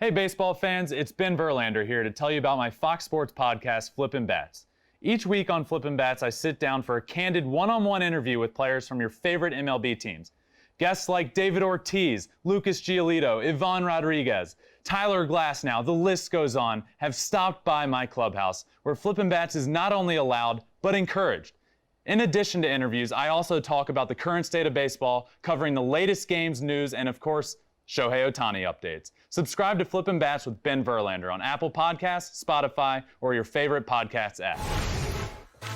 Hey baseball fans, it's Ben Verlander here to tell you about my Fox Sports podcast, Flippin' Bats. Each week on Flippin' Bats, I sit down for a candid one-on-one interview with players from your favorite MLB teams. Guests like David Ortiz, Lucas Giolito, Ivan Rodriguez, Tyler Glasnow, the list goes on, have stopped by my clubhouse, where Flippin' Bats is not only allowed, but encouraged. In addition to interviews, I also talk about the current state of baseball, covering the latest games, news, and of course, Shohei Ohtani updates. Subscribe to Flippin' Bats with Ben Verlander on Apple Podcasts, Spotify, or your favorite podcast app.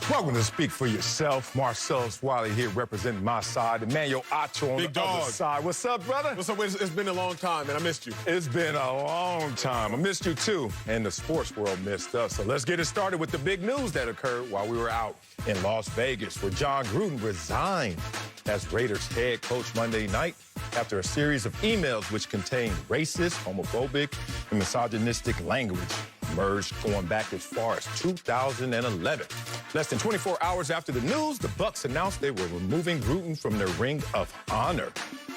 Welcome to Speak for Yourself. Marcellus Wiley here representing my side. Emmanuel Acho on Big the dog. other side. What's up, brother? What's up? It's been a long time, and I missed you. It's been a long time. I missed you, too. And the sports world missed us. So let's get it started with the big news that occurred while we were out in Las Vegas, where Jon Gruden resigned as Raiders head coach Monday night after a series of emails which contained racist, homophobic, and misogynistic language emerged going back as far as 2011. Less than 24 hours after the news, the Bucs announced they were removing Gruden from their ring of honor.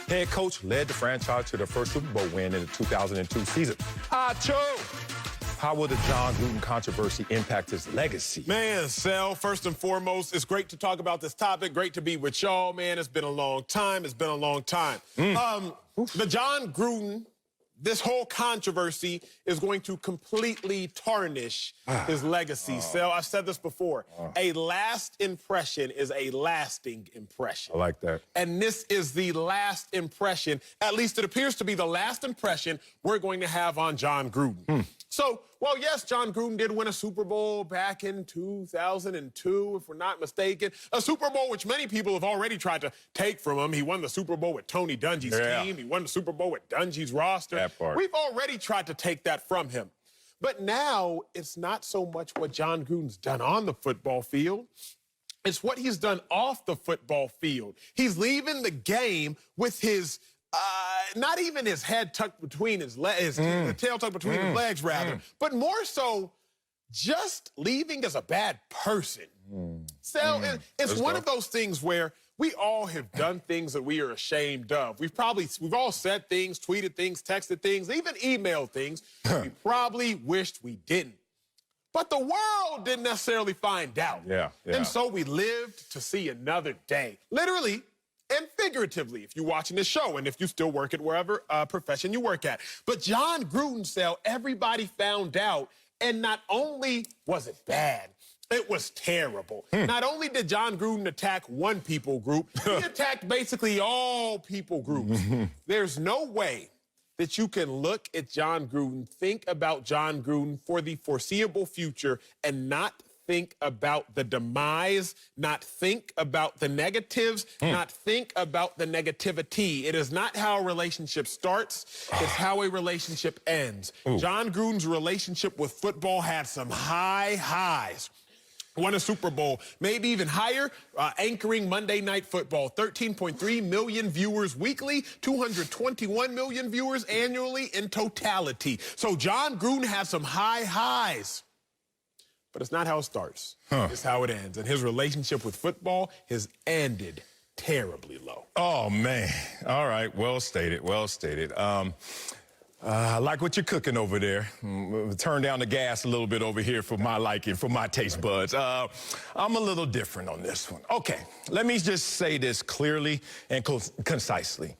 Head coach led the franchise to their first Super Bowl win in the 2002 season. Acho! How will the Jon Gruden controversy impact his legacy? Man, Sal, first and foremost, it's great to talk about this topic. Great to be with y'all, man. It's been a long time. The Jon Gruden, this whole controversy is going to completely tarnish his legacy. Sal, I've said this before. A last impression is a lasting impression. I like that. And this is the last impression, at least it appears to be the last impression we're going to have on Jon Gruden. So, well, yes, Jon Gruden did win a Super Bowl back in 2002, if we're not mistaken. A Super Bowl which many people have already tried to take from him. He won the Super Bowl with Tony Dungy's team. He won the Super Bowl with Dungy's roster. That part. We've already tried to take that from him. But now it's not so much what Jon Gruden's done on the football field. It's what he's done off the football field. He's leaving the game with his not even his head tucked between his legs, the tail tucked between his legs, rather, but more so just leaving as a bad person. So it's one of those things where we all have done things that we are ashamed of. We've all said things, tweeted things, texted things, even emailed things we probably wished we didn't. But the world didn't necessarily find out. And so we lived to see another day. Literally and figuratively, if you're watching this show and if you still work at wherever profession you work at. But Jon Gruden, everybody found out, and not only was it bad, it was terrible. Not only did Jon Gruden attack one people group, he attacked basically all people groups. There's no way that you can look at Jon Gruden, think about Jon Gruden for the foreseeable future, and not think about the demise, not think about the negatives, not think about the negativity. It is not how a relationship starts, it's how a relationship ends. Jon Gruden's relationship with football had some high highs. Won a Super Bowl, maybe even higher, anchoring Monday Night Football. 13.3 million viewers weekly, 221 million viewers annually in totality. So Jon Gruden has some high highs. But it's not how it starts. It's how it ends. And his relationship with football has ended terribly low. Oh, man. All right. Well stated. Well stated. I like what you're cooking over there. Turn down the gas a little bit over here for my liking, for my taste buds. I'm a little different on this one. Okay, let me just say this clearly and concisely.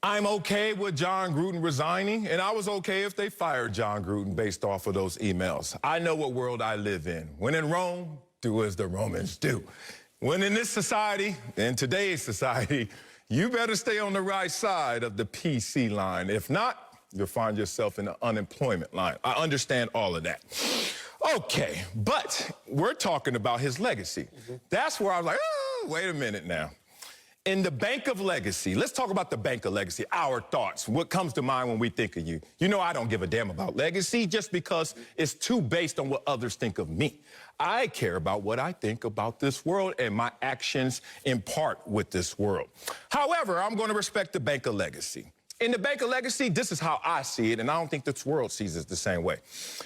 I'm okay with Jon Gruden resigning, and I was okay if they fired Jon Gruden based off of those emails. I know what world I live in. When in Rome, do as the Romans do. When in this society, in today's society, you better stay on the right side of the PC line. If not, you'll find yourself in the unemployment line. I understand all of that. Okay, but we're talking about his legacy. That's where I was like, oh, wait a minute now. In the bank of legacy, let's talk about the bank of legacy, our thoughts, what comes to mind when we think of you. You know I don't give a damn about legacy just because it's too based on what others think of me. I care about what I think about this world and my actions in part with this world. However, I'm going to respect the bank of legacy. In the bank of legacy, this is how I see it, and I don't think this world sees it the same way.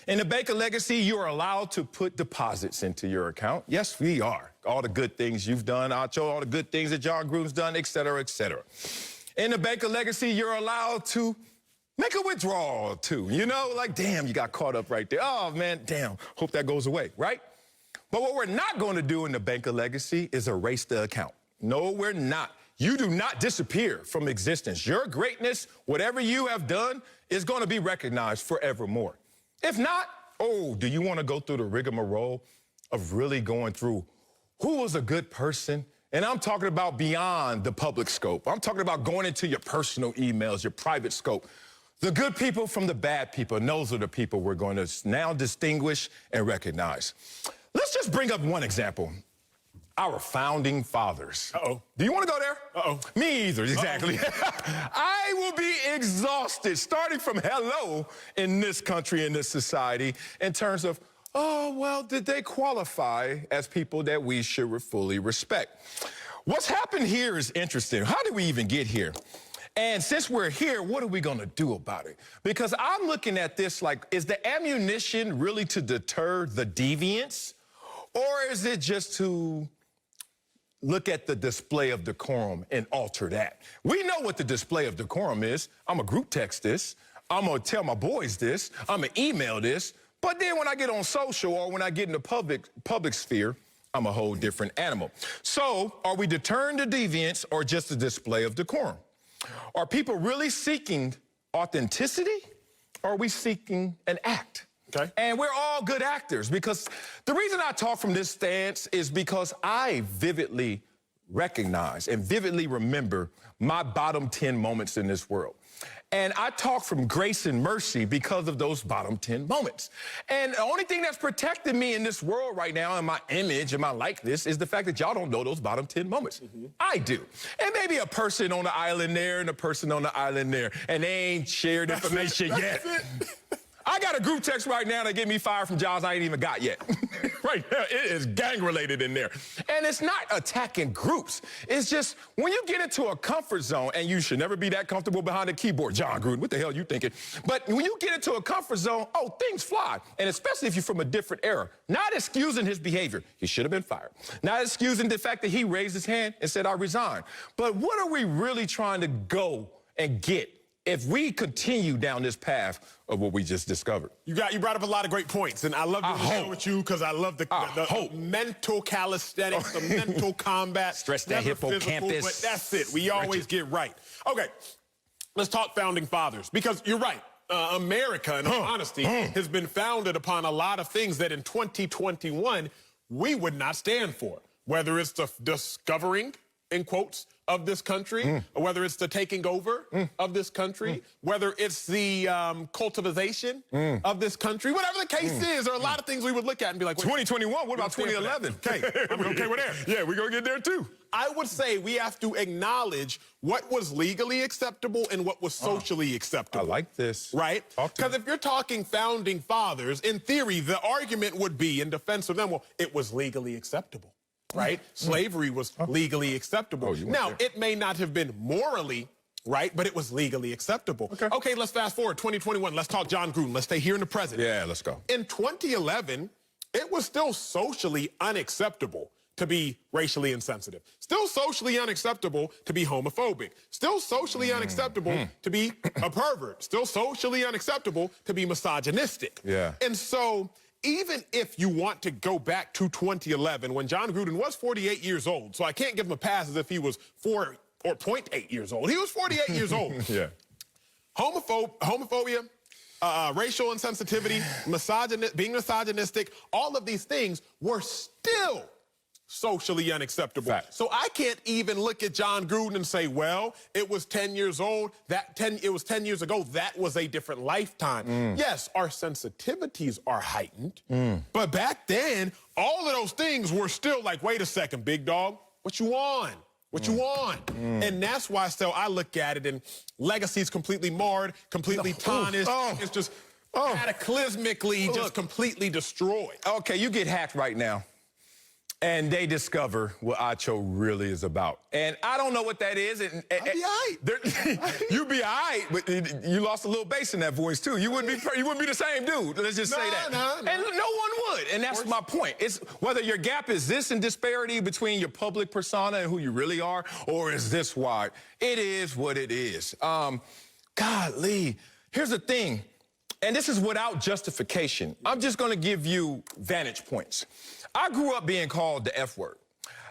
In the bank of legacy, you are allowed to put deposits into your account. Yes, we are. All the good things you've done, Acho, all the good things that Jon Gruden's done, et cetera, et cetera. In the bank of legacy, you're allowed to make a withdrawal too. You know, like, damn, you got caught up right there. Oh, man, damn, hope that goes away, right? But what we're not going to do in the Bank of Legacy is erase the account. No, we're not. You do not disappear from existence. Your greatness, whatever you have done, is going to be recognized forevermore. If not, oh, do you want to go through the rigmarole of really going through who was a good person? And I'm talking about beyond the public scope. I'm talking about going into your personal emails, your private scope. The good people from the bad people, and those are the people we're going to now distinguish and recognize. Let's just bring up one example. Our founding fathers. Uh-oh. Do you want to go there? Uh-oh. Me either, exactly. I will be exhausted starting from hello in this country, in this society, in terms of, oh, well, did they qualify as people that we should fully respect? What's happened here is interesting. How did we even get here? And since we're here, what are we going to do about it? Because I'm looking at this like, is the ammunition really to deter the deviants? Or is it just to look at the display of decorum and alter that? We know what the display of decorum is. I'm going to group text this. I'm going to tell my boys this. I'm going to email this. But then when I get on social or when I get in the public sphere, I'm a whole different animal. So are we deterring the deviants or just a display of decorum? Are people really seeking authenticity or are we seeking an act? Okay. And we're all good actors because the reason I talk from this stance is because I vividly recognize and vividly remember my bottom 10 moments in this world. And I talk from grace and mercy because of those bottom 10 moments. And the only thing that's protecting me in this world right now and my image and my likeness is the fact that y'all don't know those bottom 10 moments. Mm-hmm. I do. And maybe a person on the island there and a person on the island there, and they ain't shared information yet. I got a group text right now that get me fired from jobs I ain't even got yet. Right now, it is gang-related in there. And it's not attacking groups. It's just when you get into a comfort zone, and you should never be that comfortable behind a keyboard, Jon Gruden, what the hell are you thinking? But when you get into a comfort zone, oh, things fly. And especially if you're from a different era. Not excusing his behavior. He should have been fired. Not excusing the fact that he raised his hand and said, I resign. But what are we really trying to go and get if we continue down this path of what we just discovered? You brought up a lot of great points, and I love to share with you because I love the mental calisthenics, the mental combat. Stretch that hippocampus. But that's it. We always get right. Okay, let's talk founding fathers because you're right. America, in all honesty, has been founded upon a lot of things that in 2021 we would not stand for, whether it's the discovering, in quotes, of this country, or whether it's the taking over of this country, whether it's the cultivation of this country, whatever the case is, there are a lot of things we would look at and be like, 2021, what about 2011? Okay, I'm okay with that. Yeah, we're going to get there too. I would say we have to acknowledge what was legally acceptable and what was socially acceptable. I like this. Right? Because if you're talking founding fathers, in theory, the argument would be in defense of them, well, it was legally acceptable. Right? Slavery was legally acceptable. Now, it may not have been morally right, but it was legally acceptable. Okay, let's fast forward, 2021. Let's talk Jon Gruden. Let's stay here in the present. Yeah, let's go. In 2011, it was still socially unacceptable to be racially insensitive. Still socially unacceptable to be homophobic. Still socially unacceptable to be a pervert. Still socially unacceptable to be misogynistic. Yeah. And so even if you want to go back to 2011, when Jon Gruden was 48 years old, so I can't give him a pass as if he was 4.8 years old. He was 48 years old. Yeah. Homophobia, racial insensitivity, being misogynistic, all of these things were still socially unacceptable. Fact. So I can't even look at Jon Gruden and say, well, it was 10 years old. It was 10 years ago. That was a different lifetime. Yes, our sensitivities are heightened. But back then, all of those things were still like, wait a second, big dog, what you on? What you want? And that's why still I look at it and legacy's completely marred, completely tarnished. It's just cataclysmically just completely destroyed. Okay, you get hacked right now. And they discover what Acho really is about. And I don't know what that is. And, I'll be all right. You'd be all right, but you lost a little bass in that voice, too. You wouldn't be the same dude. Let's just say that. No. And no one would. And that's my point. It's whether your gap is this in disparity between your public persona and who you really are, or is this wide. It is what it is. Golly. here's the thing, and this is without justification. I'm just going to give you vantage points. I grew up being called the F word.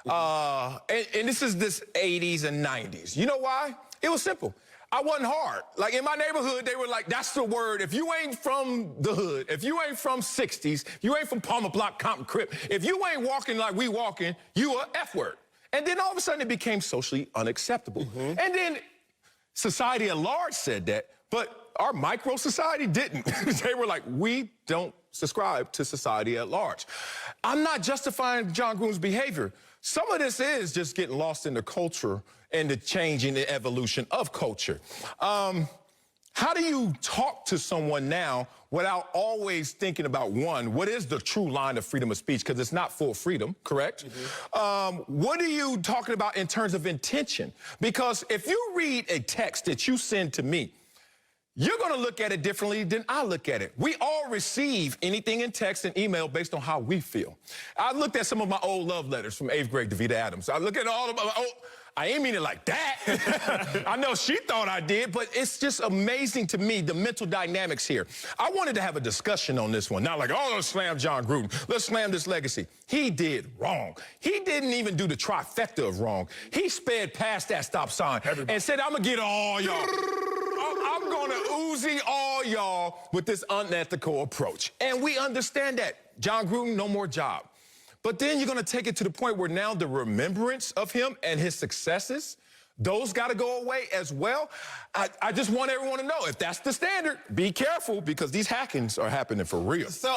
And this is this 80s and 90s. You know why? It was simple. I wasn't hard. Like in my neighborhood, they were like, that's the word. If you ain't from the hood, if you ain't from 60s, you ain't from Palmer Block, Compton Crip, if you ain't walking like we walking, you a F word. And then all of a sudden it became socially unacceptable. And then society at large said that, but our micro society didn't. They were like, we don't subscribe to society at large. I'm not justifying Jon Gruden's behavior. Some of this is just getting lost in the culture and the change in the evolution of culture. How do you talk to someone now without always thinking about, one, what is the true line of freedom of speech? Because it's not full freedom, correct? What are you talking about in terms of intention? Because if you read a text that you send to me, you're going to look at it differently than I look at it. We all receive anything in text and email based on how we feel. I looked at some of my old love letters from 8th grade to Vita Adams. I look at all of my, I ain't mean it like that. I know she thought I did, but it's just amazing to me, the mental dynamics here. I wanted to have a discussion on this one. Not like, oh, let's slam Jon Gruden. Let's slam this legacy. He did wrong. He didn't even do the trifecta of wrong. He sped past that stop sign and said, I'm going to get all y'all. I'm going to Uzi all y'all with this unethical approach. And we understand that. Jon Gruden, no more job. But then you're going to take it to the point where now the remembrance of him and his successes, those got to go away as well. I just want everyone to know, if that's the standard, be careful, because these hackings are happening for real. So,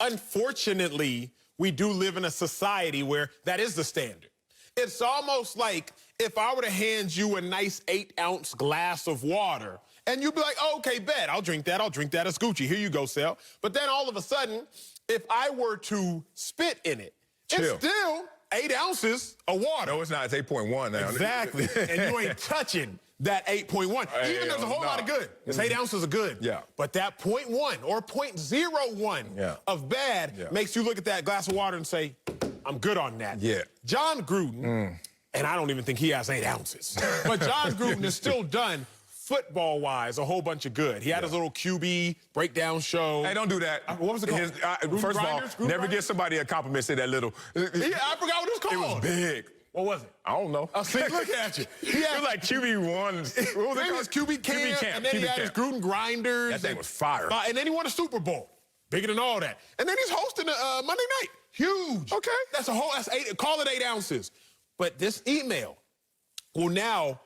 unfortunately, we do live in a society where that is the standard. It's almost like if I were to hand you a nice 8-ounce glass of water, and you'd be like, oh, okay, bet, I'll drink that. It's Gucci. Here you go, Sal. But then all of a sudden, if I were to spit in it, it's still 8 ounces of water. No, it's not. It's 8.1 now. Exactly. And you ain't touching that 8.1. Hey, Even there's a whole lot of good. It's 8 ounces of good. Yeah. But that 0.1 or 0.01 of bad makes you look at that glass of water and say, I'm good on that. Yeah. Jon Gruden, and I don't even think he has 8 ounces, but Jon Gruden has still done, football-wise, a whole bunch of good. He had his little QB breakdown show. Hey, don't do that. What was it called? First of all, never give somebody a compliment, say that little. Yeah, I forgot what it was called. It was big. What was it? I don't know. See, look at you. It was like QB1. What was it called? QB camp, and then he had his Gruden grinders. That thing was fire. And then he won a Super Bowl. Bigger than all that. And then he's hosting a Monday night. Huge. Okay. That's 8, call it 8 ounces. But this email will now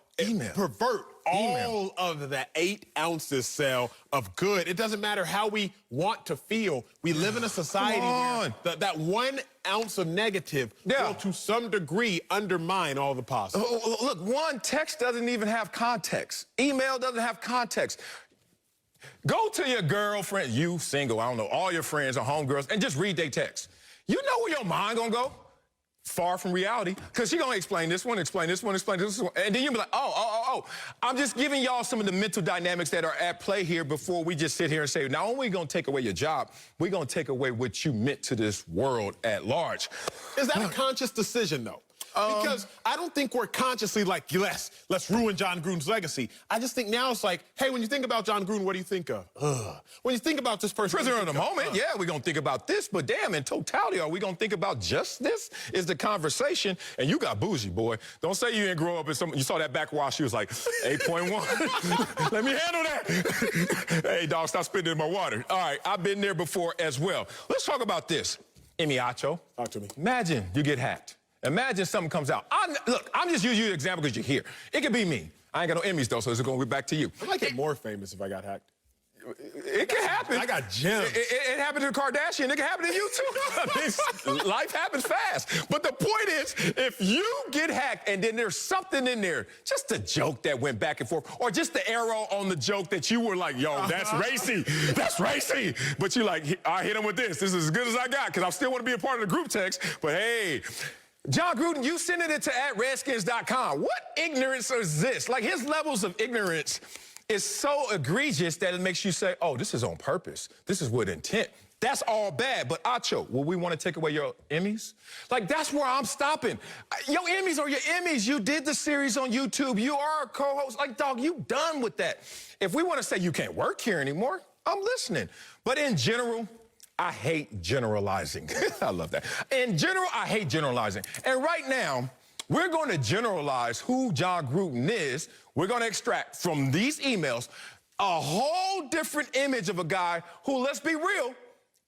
pervert all of the 8 ounces, Sal, of good. It doesn't matter how we want to feel. We live in a society where that 1 ounce of negative will, to some degree, undermine all the positive. Look, one, text doesn't even have context. Email doesn't have context. Go to your girlfriend, you single, I don't know, all your friends or homegirls, and just read their text. You know where your mind gonna go? Far from reality, because she's going to explain this one, explain this one, explain this one, and then you'll be like, oh. I'm just giving y'all some of the mental dynamics that are at play here before we just sit here and say, not only are we going to take away your job, we're going to take away what you meant to this world at large. Is that a conscious decision, though? Because I don't think we're consciously like, let's ruin Jon Gruden's legacy. I just think now it's like, hey, when you think about Jon Gruden, what do you think of? When you think about this person, prisoner of the moment, yeah, we're going to think about this, but damn, in totality, are we going to think about just this? Is the conversation, and you got bougie, boy. Don't say you didn't grow up in some, you saw that backwash, she was like, 8.1. Let me handle that. Hey, dog, stop spitting in my water. All right, I've been there before as well. Let's talk about this. Emiacho. Talk to me. Imagine you get hacked. Imagine something comes out. Look, I'm just using you as an example because you're here. It could be me. I ain't got no Emmys, though, so it's going to be back to you. I might get more famous if I got hacked. It can happen. I got gems. It happened to the Kardashian. It can happen to you, too. I mean, life happens fast. But the point is, if you get hacked and then there's something in there, just a joke that went back and forth, or just the arrow on the joke that you were like, yo, that's racy. That's racy. But you're like, I hit him with this. This is as good as I got, because I still want to be a part of the group text. But, hey, Jon Gruden, you sending it to @redskins.com. What ignorance is this? Like, his levels of ignorance is so egregious that it makes you say, oh, this is on purpose. This is with intent. That's all bad. But Acho, will we want to take away your Emmys? Like, that's where I'm stopping. Your Emmys are your Emmys. You did the series on YouTube. You are a co-host. Like, dog, you done with that. If we want to say you can't work here anymore, I'm listening. But in general, I hate generalizing. I love that. In general, I hate generalizing. And right now, we're going to generalize who Jon Gruden is. We're going to extract from these emails a whole different image of a guy who, let's be real,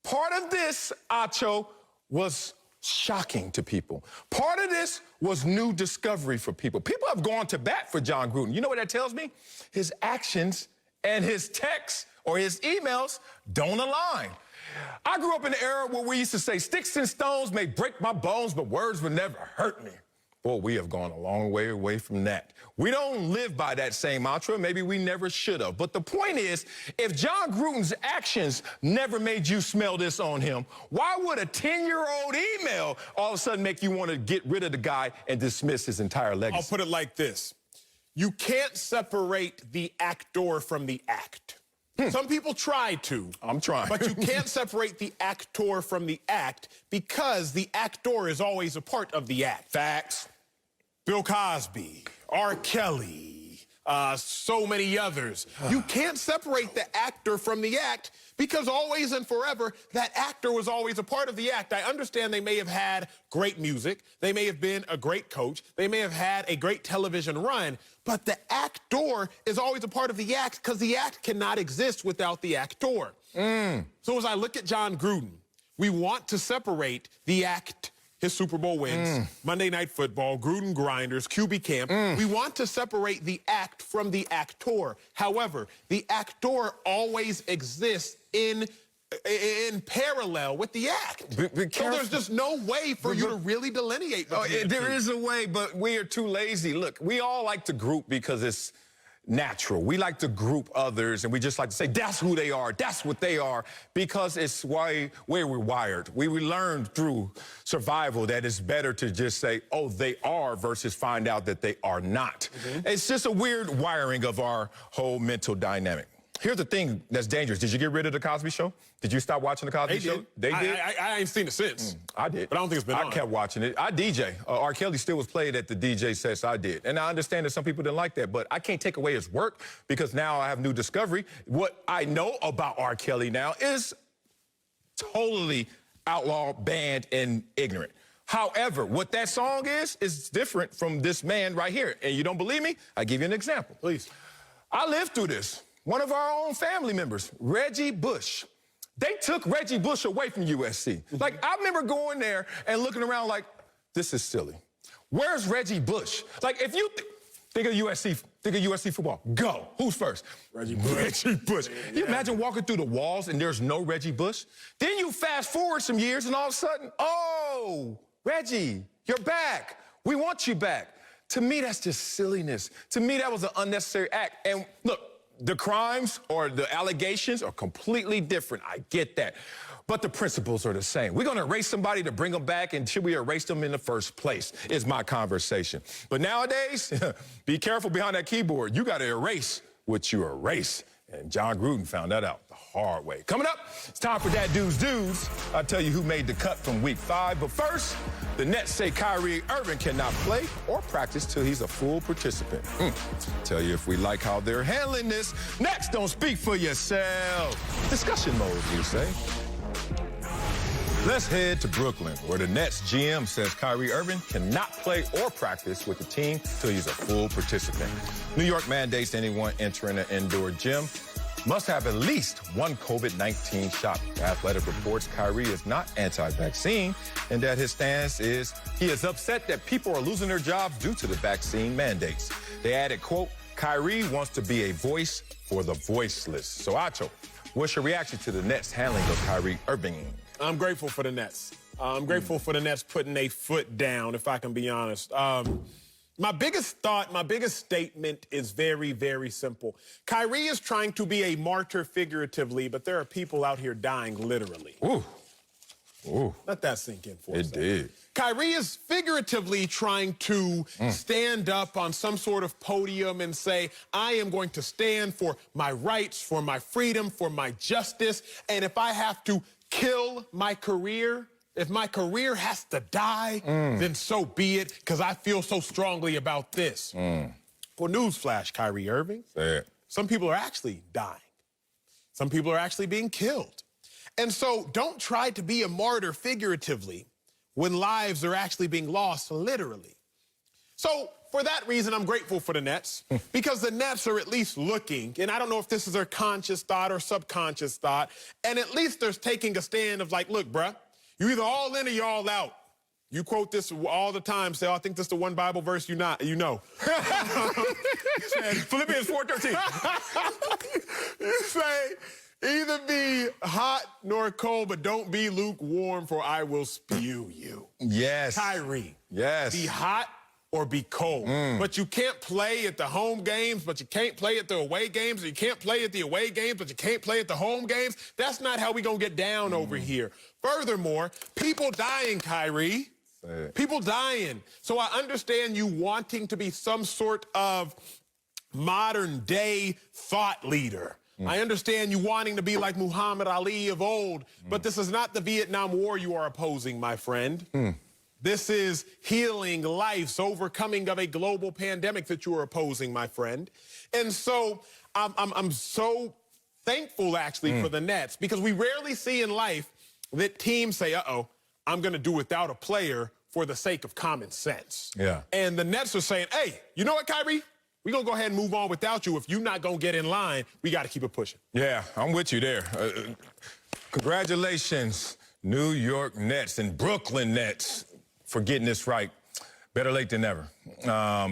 part of this, Acho, was shocking to people. Part of this was new discovery for people. People have gone to bat for Jon Gruden. You know what that tells me? His actions and his texts or his emails don't align. I grew up in an era where we used to say, sticks and stones may break my bones, but words will never hurt me. Boy, we have gone a long way away from that. We don't live by that same mantra. Maybe we never should have. But the point is, if Jon Gruden's actions never made you smell this on him, why would a 10-year-old email all of a sudden make you want to get rid of the guy and dismiss his entire legacy? I'll put it like this. You can't separate the actor from the act. Some people try to. I'm trying. But you can't separate the actor from the act because the actor is always a part of the act. Facts. Bill Cosby, R. Kelly, so many others. You can't separate the actor from the act because always and forever, that actor was always a part of the act. I understand they may have had great music. They may have been a great coach. They may have had a great television run. But the actor is always a part of the act because the act cannot exist without the actor. So as I look at Jon Gruden, we want to separate the act, his Super Bowl wins, Monday Night Football, Gruden Grinders, QB Camp. We want to separate the act from the actor. However, the actor always exists in parallel with the act. So there's just no way for you to really delineate between there is a way, but we are too lazy. Look, we all like to group because it's natural. We like to group others, and we just like to say, that's who they are, that's what they are, because it's where we're wired. We learned through survival that it's better to just say, oh, they are, versus find out that they are not. It's just a weird wiring of our whole mental dynamic. Here's the thing that's dangerous. Did you get rid of The Cosby Show? Did you stop watching The Cosby Show? They did. I ain't seen it since. I did. But I don't think it's been on. I kept watching it. I DJ. R. Kelly still was played at the DJ sets I did. And I understand that some people didn't like that, but I can't take away his work because now I have new discovery. What I know about R. Kelly now is totally outlaw, banned, and ignorant. However, what that song is different from this man right here. And you don't believe me? I'll give you an example. Please. I lived through this. One of our own family members, Reggie Bush. They took Reggie Bush away from USC. Like, I remember going there and looking around like, this is silly. Where's Reggie Bush? Like, if you think of USC football, go. Who's first? Reggie Bush. Reggie Bush. Yeah. You imagine walking through the walls and there's no Reggie Bush? Then you fast forward some years and all of a sudden, oh, Reggie, you're back. We want you back. To me, that's just silliness. To me, that was an unnecessary act. And look, the crimes or the allegations are completely different. I get that. But the principles are the same. We're going to erase somebody to bring them back, and should we erase them in the first place, is my conversation. But nowadays, be careful behind that keyboard. You got to erase what you erase. And Jon Gruden found that out the hard way. Coming up, it's time for that Dudes. I'll tell you who made the cut from Week 5. But first, the Nets say Kyrie Irving cannot play or practice till he's a full participant. Tell you if we like how they're handling this. Next, don't speak for yourself. Discussion mode, you say. Let's head to Brooklyn, where the Nets GM says Kyrie Irving cannot play or practice with the team till he's a full participant. New York mandates anyone entering an indoor gym must have at least one COVID-19 shot. The Athletic reports Kyrie is not anti-vaccine and that his stance is he is upset that people are losing their jobs due to the vaccine mandates. They added, quote, Kyrie wants to be a voice for the voiceless. So, Acho, what's your reaction to the Nets handling of Kyrie Irving? I'm grateful for the Nets. I'm grateful for the Nets putting a foot down, if I can be honest. My biggest statement is very, very simple. Kyrie is trying to be a martyr figuratively, but there are people out here dying literally. Ooh. Ooh. Let that sink in for a second. It did. Kyrie is figuratively trying to stand up on some sort of podium and say, I am going to stand for my rights, for my freedom, for my justice, and if I have to kill my career, if my career has to die, then so be it, because I feel so strongly about this. Well, newsflash, Kyrie Irving. Say it. Some people are actually dying. Some people are actually being killed. And so don't try to be a martyr figuratively when lives are actually being lost literally. So for that reason, I'm grateful for the Nets, because the Nets are at least looking, and I don't know if this is their conscious thought or subconscious thought, and at least they're taking a stand of like, look, bruh, you either all in or you're all out. You quote this all the time, say, oh, I think this is the one Bible verse you know. Philippians 4:13. You say, either be hot nor cold, but don't be lukewarm, for I will spew you. Yes. Kyrie. Yes. Be hot or be cold. But you can't play at the home games, but you can't play at the away games, or you can't play at the away games, but you can't play at the home games. That's not how we gonna get down over here. Furthermore, people dying, Kyrie. People dying. So I understand you wanting to be some sort of modern day thought leader. I understand you wanting to be like Muhammad Ali of old, but this is not the Vietnam War you are opposing, my friend. This is healing lives, overcoming of a global pandemic that you are opposing, my friend. And so I'm so thankful, actually, for the Nets, because we rarely see in life that teams say, uh-oh, I'm going to do without a player for the sake of common sense. Yeah. And the Nets are saying, hey, you know what, Kyrie? We're going to go ahead and move on without you. If you're not going to get in line, we got to keep it pushing. Yeah, I'm with you there. Congratulations, New York Nets and Brooklyn Nets, for getting this right. Better late than never,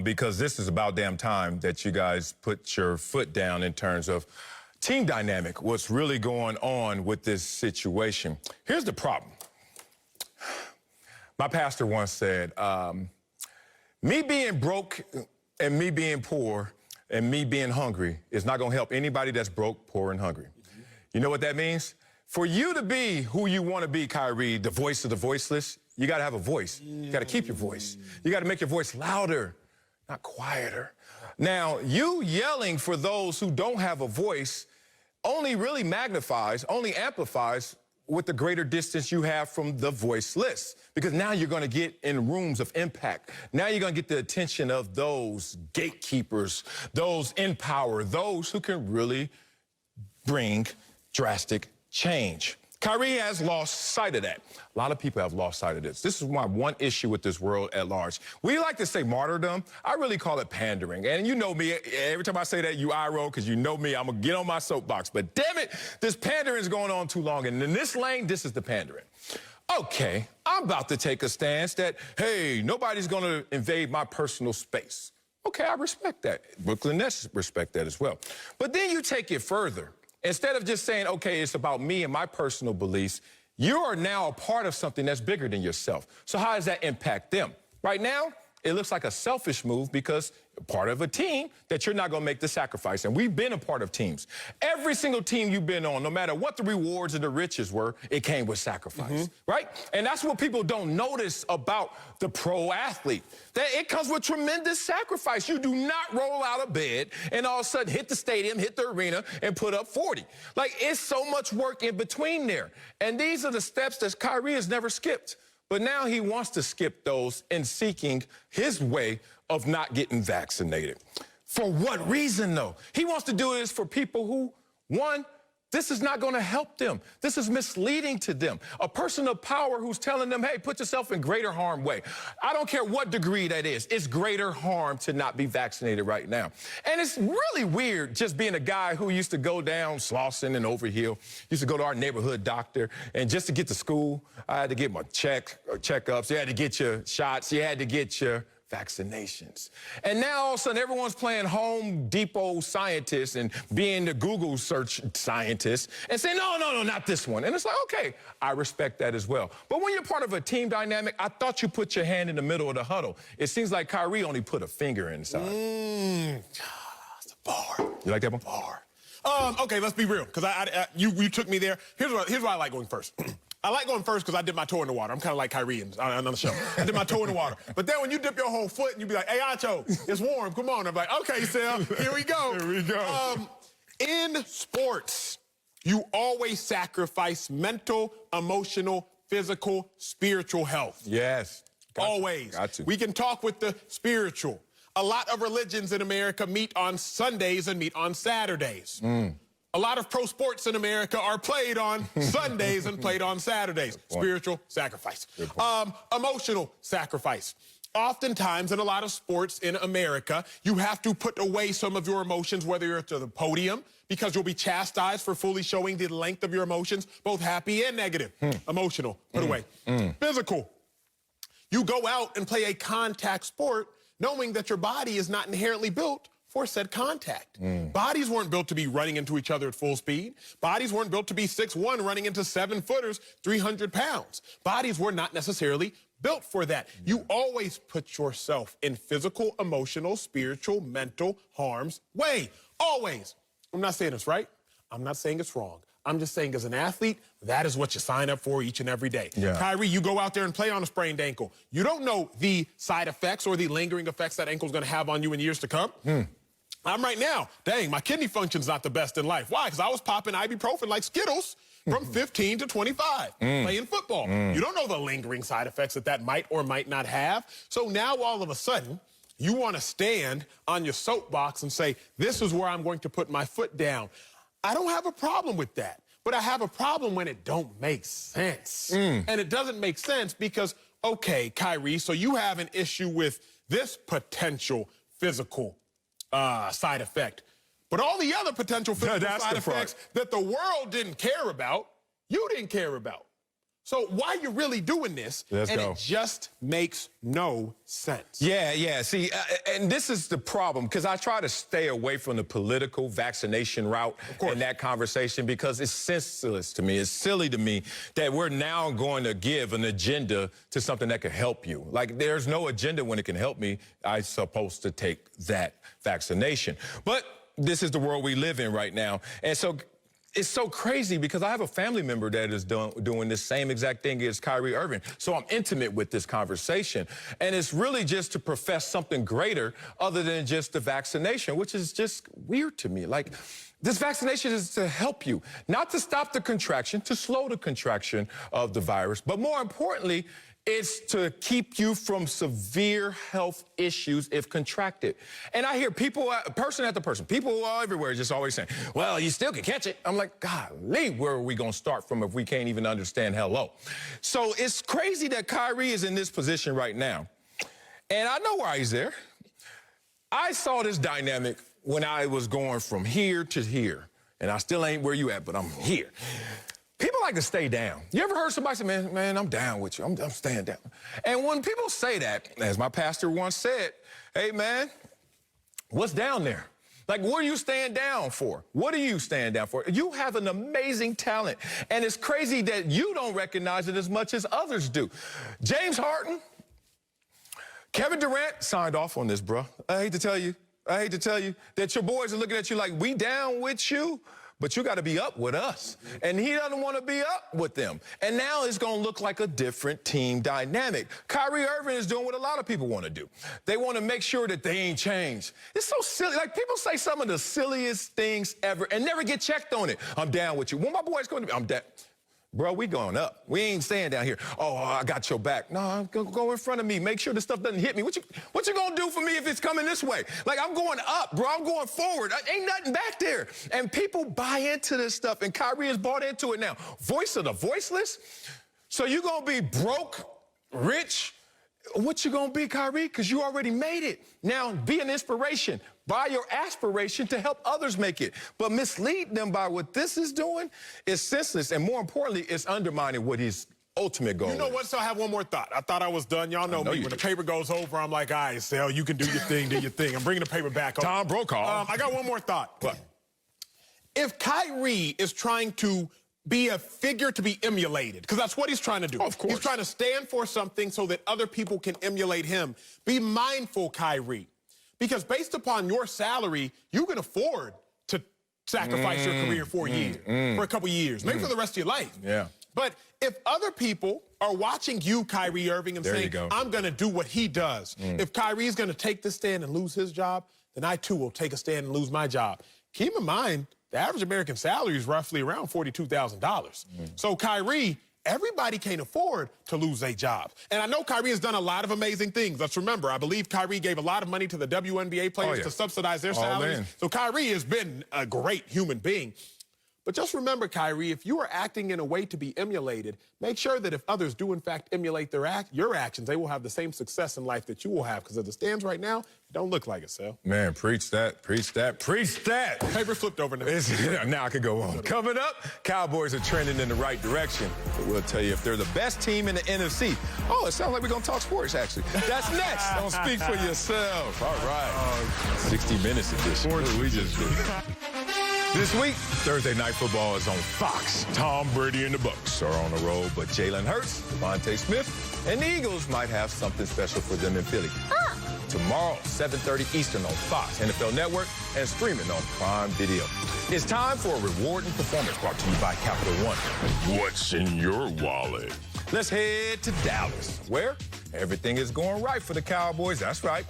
because this is about damn time that you guys put your foot down in terms of team dynamic, what's really going on with this situation. Here's the problem. My pastor once said, me being broke and me being poor and me being hungry is not going to help anybody that's broke, poor, and hungry. You know what that means? For you to be who you want to be, Kyrie, the voice of the voiceless, you got to have a voice. You got to keep your voice. You got to make your voice louder, not quieter. Now, you yelling for those who don't have a voice only really magnifies, only amplifies with the greater distance you have from the voiceless. Because now you're going to get in rooms of impact. Now you're going to get the attention of those gatekeepers, those in power, those who can really bring drastic change. Kyrie has lost sight of that. A lot of people have lost sight of this. This is my one issue with this world at large. We like to say martyrdom. I really call it pandering. And you know me, every time I say that, you eye roll, because you know me, I'm going to get on my soapbox. But damn it, this pandering is going on too long. And in this lane, this is the pandering. Okay, I'm about to take a stance that, hey, nobody's going to invade my personal space. Okay, I respect that. Brooklyn Nets respect that as well. But then you take it further. Instead of just saying, okay, it's about me and my personal beliefs, you are now a part of something that's bigger than yourself. So how does that impact them? Right now, it looks like a selfish move because you're part of a team that you're not going to make the sacrifice. And we've been a part of teams. Every single team you've been on, no matter what the rewards and the riches were, it came with sacrifice, right? And that's what people don't notice about the pro athlete, that it comes with tremendous sacrifice. You do not roll out of bed and all of a sudden hit the stadium, hit the arena, and put up 40. Like, it's so much work in between there. And these are the steps that Kyrie has never skipped. But now he wants to skip those in seeking his way of not getting vaccinated. For what reason, though? He wants to do this for people who, one, this is not going to help them. This is misleading to them. A person of power who's telling them, hey, put yourself in greater harm way. I don't care what degree that is. It's greater harm to not be vaccinated right now. And it's really weird just being a guy who used to go down Slauson and Overhill, used to go to our neighborhood doctor, and just to get to school, I had to get my checkups. You had to get your shots. You had to get your vaccinations. And now all of a sudden everyone's playing Home Depot scientist and being the Google search scientist and saying, no, not this one. And it's like, okay, I respect that as well. But when you're part of a team dynamic, I thought you put your hand in the middle of the huddle. It seems like Kyrie only put a finger inside. That's a bar. You like that one? Bar. Okay, let's be real, because you took me there. Here's why I like going first. I like going first because I did my toe in the water. I'm kind of like Kyrie on the show. I did my toe in the water. But then when you dip your whole foot and you be like, hey, Acho, it's warm. Come on. I'm like, okay, Sal, here we go. Here we go. In sports, You always sacrifice mental, emotional, physical, spiritual health. Yes. Always. Got to. We can talk with the spiritual. A lot of religions in America meet on Sundays and meet on Saturdays. A lot of pro sports in America are played on Sundays and played on Saturdays. Spiritual sacrifice. Emotional sacrifice. Oftentimes, in a lot of sports in America, you have to put away some of your emotions, whether you're to the podium, because you'll be chastised for fully showing the length of your emotions, both happy and negative. Emotional, put away. Physical. You go out and play a contact sport knowing that your body is not inherently built for said contact. Bodies weren't built to be running into each other at full speed. Bodies weren't built to be 6'1", running into 7-footers, 300 pounds. Bodies were not necessarily built for that. You always put yourself in physical, emotional, spiritual, mental harm's way. Always. I'm not saying it's right. I'm not saying it's wrong. I'm just saying as an athlete, that is what you sign up for each and every day. Kyrie, you go out there and play on a sprained ankle. You don't know the side effects or the lingering effects that ankle's going to have on you in years to come. I'm right now, dang, my kidney function's not the best in life. Why? Because I was popping ibuprofen like Skittles from 15 to 25 playing football. You don't know the lingering side effects that might or might not have. So now all of a sudden, you want to stand on your soapbox and say, this is where I'm going to put my foot down. I don't have a problem with that, but I have a problem when it don't make sense. And it doesn't make sense because, okay, Kyrie, so you have an issue with this potential physical side effect. But all the other potential physical side effects that the world didn't care about, you didn't care about. So why are you really doing this? It just makes no sense. Yeah. See, and this is the problem, because I try to stay away from the political vaccination route in that conversation because it's senseless to me. It's silly to me that we're now going to give an agenda to something that could help you. Like, there's no agenda when it can help me. I'm supposed to take that vaccination. But this is the world we live in right now. And so it's so crazy because I have a family member that is doing this same exact thing as Kyrie Irving. So I'm intimate with this conversation. And it's really just to profess something greater other than just the vaccination, which is just weird to me. Like, this vaccination is to help you, not to stop the contraction, to slow the contraction of the virus, but more importantly, it's to keep you from severe health issues if contracted. And I hear people, person after person, people everywhere just always saying, well, you still can catch it. I'm like, golly, where are we going to start from if we can't even understand hello? So it's crazy that Kyrie is in this position right now. And I know why he's there. I saw this dynamic when I was going from here to here. And I still ain't where you at, but I'm here. People like to stay down. You ever heard somebody say, man, I'm down with you. I'm staying down. And when people say that, as my pastor once said, hey, man, what's down there? Like, what are you staying down for? What are you staying down for? You have an amazing talent. And it's crazy that you don't recognize it as much as others do. James Harden, Kevin Durant signed off on this, bro. I hate to tell you that your boys are looking at you like, we down with you, but you got to be up with us. And he doesn't want to be up with them. And now it's going to look like a different team dynamic. Kyrie Irving is doing what a lot of people want to do. They want to make sure that they ain't changed. It's so silly. Like, people say some of the silliest things ever and never get checked on it. I'm down with you. When my boy's going to be, I'm down. Bro, we going up. We ain't staying down here. Oh, I got your back. No, go in front of me. Make sure the stuff doesn't hit me. What you gonna do for me if it's coming this way? Like, I'm going up, bro. I'm going forward. Ain't nothing back there. And people buy into this stuff, and Kyrie has bought into it now. Voice of the voiceless? So you gonna be broke, rich? What you gonna be, Kyrie? Because you already made it. Now, be an inspiration. By your aspiration to help others make it. But mislead them by what this is doing is senseless. And more importantly, it's undermining what his ultimate goal is. You know what? So I have one more thought. I thought I was done. Y'all know me. When the paper goes over, I'm like, all right, Sal, you can do your thing, do your thing. I'm bringing the paper back over. Tom Brokaw. I got one more thought. What? If Kyrie is trying to be a figure to be emulated, because that's what he's trying to do. Of course. He's trying to stand for something so that other people can emulate him. Be mindful, Kyrie. Because based upon your salary, you can afford to sacrifice your career for a couple years, maybe for the rest of your life. Yeah. But if other people are watching you, Kyrie Irving, and saying, I'm going to do what he does, if Kyrie's going to take this stand and lose his job, then I too will take a stand and lose my job. Keep in mind, the average American salary is roughly around $42,000. So Kyrie, everybody can't afford to lose their job. And I know Kyrie has done a lot of amazing things. Let's remember, I believe Kyrie gave a lot of money to the WNBA players to subsidize their salaries. So Kyrie has been a great human being. But just remember, Kyrie, if you are acting in a way to be emulated, make sure that if others do, in fact, emulate your actions, they will have the same success in life that you will have. Because as it stands right now, it don't look like it, Sal. Man, preach that, preach that, preach that. Paper flipped over now. Now I can go on. Coming up, Cowboys are trending in the right direction. But we'll tell you if they're the best team in the NFC. Oh, it sounds like we're going to talk sports, actually. That's next. Don't speak for yourself. All right. 60 Minutes edition. What we just did. This week, Thursday Night Football is on Fox. Tom Brady and the Bucs are on the road, but Jalen Hurts, Devontae Smith, and the Eagles might have something special for them in Philly. Tomorrow, 7:30 Eastern on Fox, NFL Network, and streaming on Prime Video. It's time for a rewarding performance brought to you by Capital One. What's in your wallet? Let's head to Dallas, where everything is going right for the Cowboys. That's right.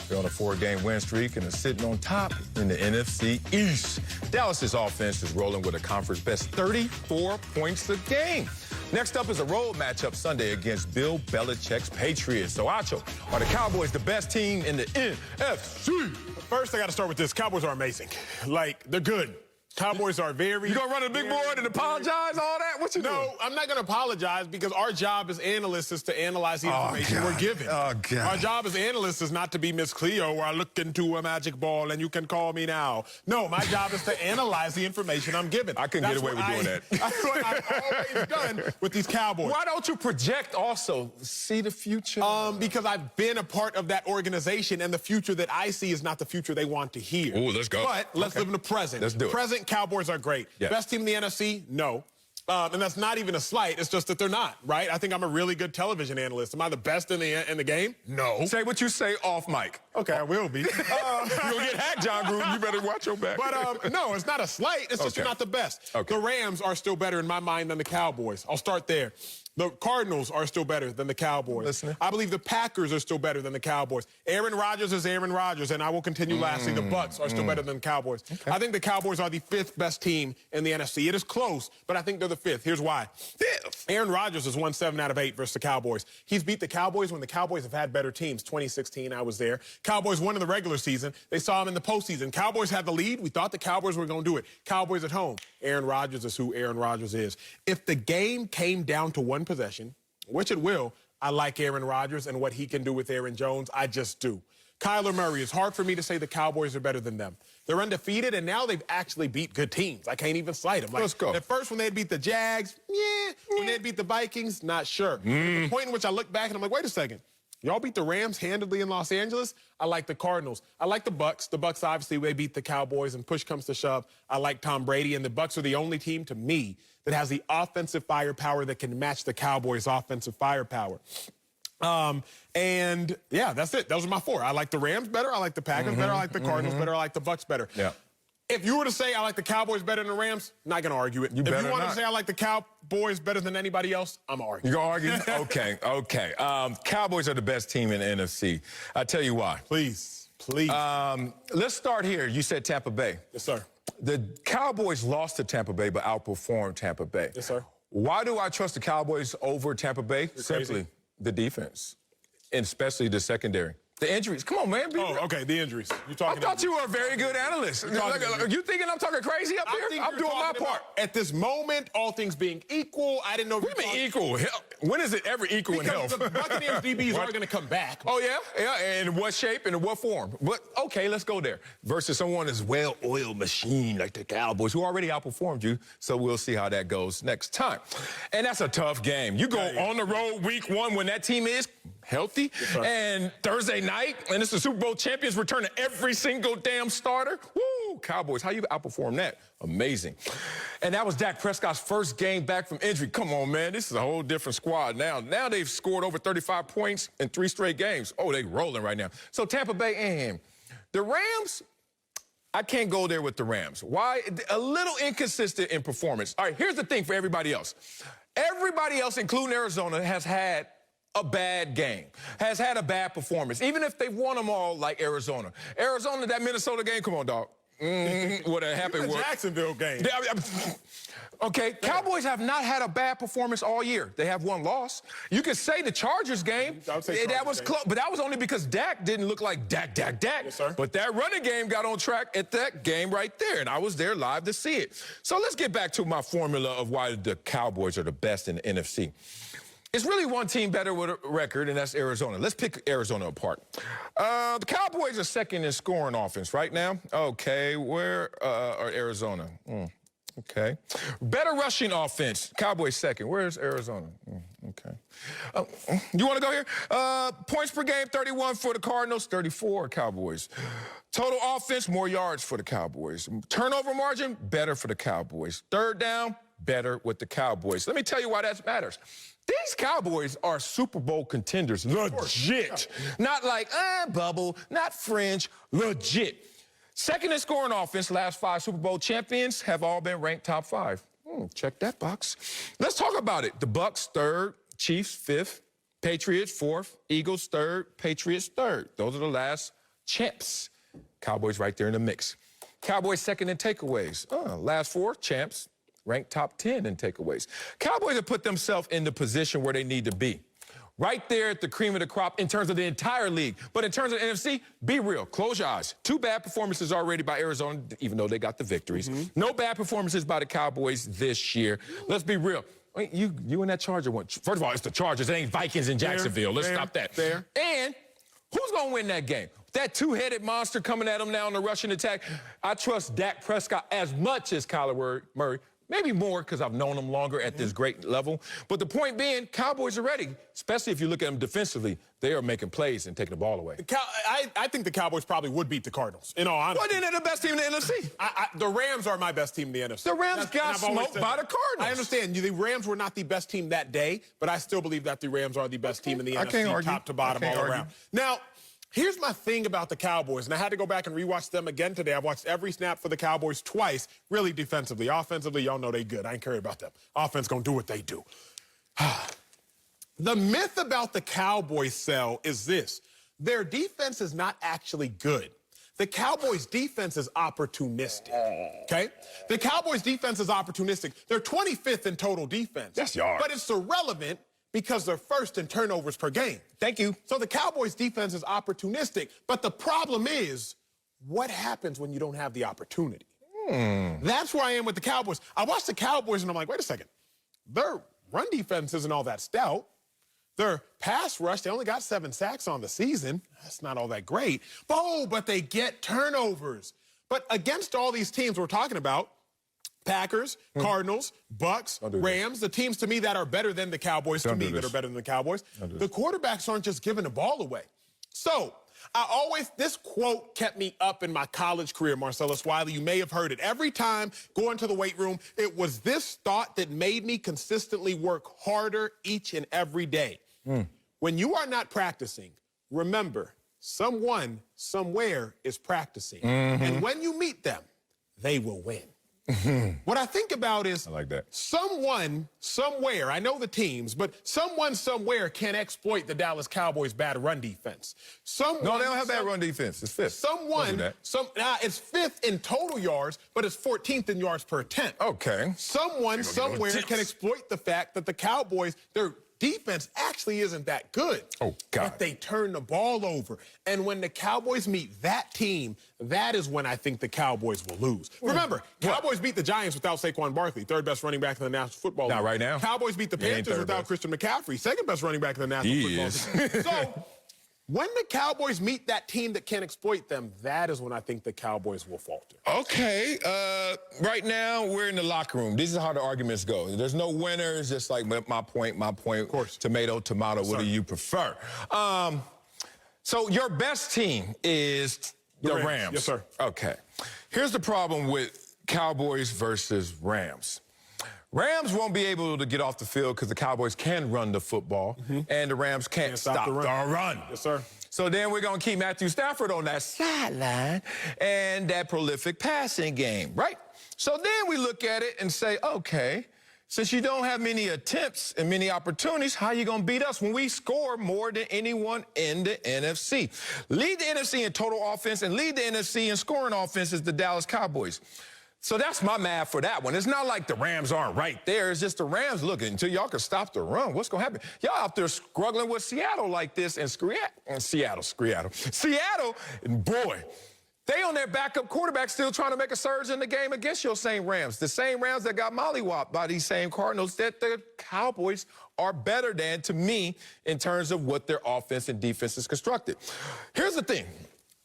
They're on a 4-game win streak and are sitting on top in the NFC East. Dallas's offense is rolling with a conference best 34 points a game. Next up is a road matchup Sunday against Bill Belichick's Patriots. So, Acho, are the Cowboys the best team in the NFC? First, I got to start with this. Cowboys are amazing. Like, they're good. Cowboys are very... You gonna run to the big board and apologize, all that? What you doing? No, I'm not gonna apologize because our job as analysts is to analyze the information we're given. Oh, God. Our job as analysts is not to be Miss Cleo where I look into a magic ball and you can call me now. No, my job is to analyze the information I'm given. I couldn't get away with doing that. That's what I've always done with these Cowboys. Why don't you project also? See the future? Because I've been a part of that organization and the future that I see is not the future they want to hear. Oh, let's go. But let's live in the present. Let's do it. Present Cowboys are great. Yeah. Best team in the NFC? No. And that's not even a slight. It's just that they're not, right? I think I'm a really good television analyst. Am I the best in the game? No. Say what you say off mic. Okay, I will be. You'll get hacked, Jon Gruden. You better watch your back. But no, it's not a slight. It's just you're not the best. Okay. The Rams are still better in my mind than the Cowboys. I'll start there. The Cardinals are still better than the Cowboys. Listening. I believe the Packers are still better than the Cowboys. Aaron Rodgers is Aaron Rodgers, and I will continue lastly. The Bucs are still better than the Cowboys. Okay. I think the Cowboys are the 5th best team in the NFC. It is close, but I think they're the 5th. Here's why. 5th. Aaron Rodgers has won 7 out of 8 versus the Cowboys. He's beat the Cowboys when the Cowboys have had better teams. 2016, I was there. Cowboys won in the regular season. They saw him in the postseason. Cowboys had the lead. We thought the Cowboys were going to do it. Cowboys at home. Aaron Rodgers is who Aaron Rodgers is. If the game came down to one possession, which it will, I like Aaron Rodgers and what he can do with Aaron Jones. I just do. Kyler Murray, it's hard for me to say the Cowboys are better than them. They're undefeated, and now they've actually beat good teams. I can't even cite them. Like, let's go. At first, when they'd beat the Jags, when they'd beat the Vikings, not sure. At the point in which I look back and I'm like, wait a second. Y'all beat the Rams handedly in Los Angeles. I like the Cardinals. I like the Bucs. The Bucs, obviously, they beat the Cowboys, and push comes to shove. I like Tom Brady, and the Bucs are the only team, to me, that has the offensive firepower that can match the Cowboys' offensive firepower. And, yeah, that's it. Those are my 4. I like the Rams better. I like the Packers better. I like the Cardinals better. I like the Bucs better. Yeah. If you were to say I like the Cowboys better than the Rams, not going to argue it. If you want to say I like the Cowboys better than anybody else, I'm going to argue. You going to argue? Okay. Cowboys are the best team in the NFC. I'll tell you why. Please. Let's start here. You said Tampa Bay. Yes, sir. The Cowboys lost to Tampa Bay but outperformed Tampa Bay. Yes, sir. Why do I trust the Cowboys over Tampa Bay? Simply the defense, and especially the secondary. The injuries. Come on, man. Okay, the injuries. I thought you were a very good analyst. Are you thinking I'm talking crazy up here? I'm doing my part. At this moment, all things being equal, I didn't know if you mean equal. When is it ever equal in health? The Buccaneers DBs are going to come back. Oh, yeah? Yeah, and in what shape and in what form? But, okay, let's go there. Versus someone as well-oiled machine like the Cowboys, who already outperformed you, so we'll see how that goes next time. And that's a tough game. You go on the road week 1 when that team is healthy, and Thursday night, and it's the Super Bowl champions returning every single damn starter. Woo! Cowboys, how you outperform that? Amazing. And that was Dak Prescott's first game back from injury. Come on, man. This is a whole different squad now. Now they've scored over 35 points in 3 straight games. Oh, they rolling right now. So Tampa Bay and the Rams, I can't go there with the Rams. Why? A little inconsistent in performance. All right, here's the thing for everybody else. Everybody else, including Arizona, has had a bad game, has had a bad performance, even if they've won them all like Arizona. Arizona, that Minnesota game, come on, dog. What happened was the Jacksonville game. Okay, Cowboys have not had a bad performance all year. They have one loss. You could say the Chargers game, that was close, but that was only because Dak didn't look like Dak. Yes, sir. But that running game got on track at that game right there, and I was there live to see it. So let's get back to my formula of why the Cowboys are the best in the NFC. It's really one team better with a record, and that's Arizona. Let's pick Arizona apart. The Cowboys are second in scoring offense right now. Okay, where are Arizona? Okay. Better rushing offense. Cowboys second. Where's Arizona? Okay. You want to go here? Points per game, 31 for the Cardinals, 34 Cowboys. Total offense, more yards for the Cowboys. Turnover margin, better for the Cowboys. Third down, better with the Cowboys. Let me tell you why that matters. These Cowboys are Super Bowl contenders, legit. Not like, bubble, not fringe, legit. Second in scoring offense, last 5 Super Bowl champions have all been ranked top 5. Check that box. Let's talk about it. The Bucks, 3rd, Chiefs, 5th, Patriots, 4th, Eagles, 3rd, Patriots, 3rd. Those are the last champs. Cowboys right there in the mix. Cowboys second in takeaways. Last 4 champs, ranked top 10 in takeaways. Cowboys have put themselves in the position where they need to be. Right there at the cream of the crop in terms of the entire league. But in terms of the NFC, be real. Close your eyes. 2 bad performances already by Arizona, even though they got the victories. No bad performances by the Cowboys this year. Let's be real. You and that Charger one. First of all, it's the Chargers. It ain't Vikings in Jacksonville. Let's stop that. And who's going to win that game? That 2-headed monster coming at them now in the rushing attack. I trust Dak Prescott as much as Kyler Murray. Maybe more because I've known them longer at this great level. But the point being, Cowboys are ready, especially if you look at them defensively. They are making plays and taking the ball away. I think the Cowboys probably would beat the Cardinals, in all honesty. Well, then they're the best team in the NFC. The Rams are my best team in the NFC. The Rams got smoked by the Cardinals. I understand. The Rams were not the best team that day, but I still believe that the Rams are the best team in the NFC, top to bottom, all around. Now, here's my thing about the Cowboys, and I had to go back and rewatch them again today. I've watched every snap for the Cowboys twice, really defensively. Offensively, y'all know they good. I ain't care about them. Offense gonna do what they do. The myth about the Cowboys, Sel, is this. Their defense is not actually good. The Cowboys' defense is opportunistic, okay? The Cowboys' defense is opportunistic. They're 25th in total defense. That's yards. But it's irrelevant because they're first in turnovers per game. Thank you. So the Cowboys' defense is opportunistic, but the problem is, what happens when you don't have the opportunity? That's where I am with the Cowboys. I watch the Cowboys, and I'm like, wait a second. Their run defense isn't all that stout. Their pass rush, they only got 7 sacks on the season. That's not all that great. But they get turnovers. But against all these teams we're talking about, Packers, Cardinals, Bucks, Rams, the teams to me that are better than the Cowboys, that are better than the Cowboys, the quarterbacks aren't just giving the ball away. So this quote kept me up in my college career, Marcellus Wiley. You may have heard it. Every time going to the weight room, it was this thought that made me consistently work harder each and every day. When you are not practicing, remember, someone, somewhere is practicing. And when you meet them, they will win. What I think about is I like that. Someone, somewhere, I know the teams, but someone, somewhere can exploit the Dallas Cowboys' bad run defense. No, they don't have bad run defense. It's 5th. It's 5th in total yards, but it's 14th in yards per attempt. Okay. Someone, somewhere can exploit the fact that the Cowboys, their defense actually isn't that good. Oh, God. But they turn the ball over. And when the Cowboys meet that team, that is when I think the Cowboys will lose. Remember, Cowboys beat the Giants without Saquon Barkley, 3rd best running back in the National Football League. Not right now. Cowboys beat the Panthers without Christian McCaffrey, 2nd best running back in the National Football League. So, when the Cowboys meet that team that can exploit them, that is when I think the Cowboys will falter. Okay. Right now, we're in the locker room. This is how the arguments go. There's no winners. It's like my point. Of course. Tomato. What do you prefer? So your best team is the Rams. Yes, sir. Okay. Here's the problem with Cowboys versus Rams. Rams won't be able to get off the field because the Cowboys can run the football, and the Rams can't stop the run. Yes, sir. So then we're going to keep Matthew Stafford on that sideline and that prolific passing game, right? So then we look at it and say, okay, since you don't have many attempts and many opportunities, how you going to beat us when we score more than anyone in the NFC? Lead the NFC in total offense and lead the NFC in scoring offense is the Dallas Cowboys. So that's my math for that one. It's not like the Rams aren't right there. It's just the Rams looking until y'all can stop the run. What's going to happen? Y'all out there struggling with Seattle like this and Seattle, boy, they on their backup quarterback still trying to make a surge in the game against your same Rams. The same Rams that got mollywopped by these same Cardinals that the Cowboys are better than, to me, in terms of what their offense and defense is constructed. Here's the thing.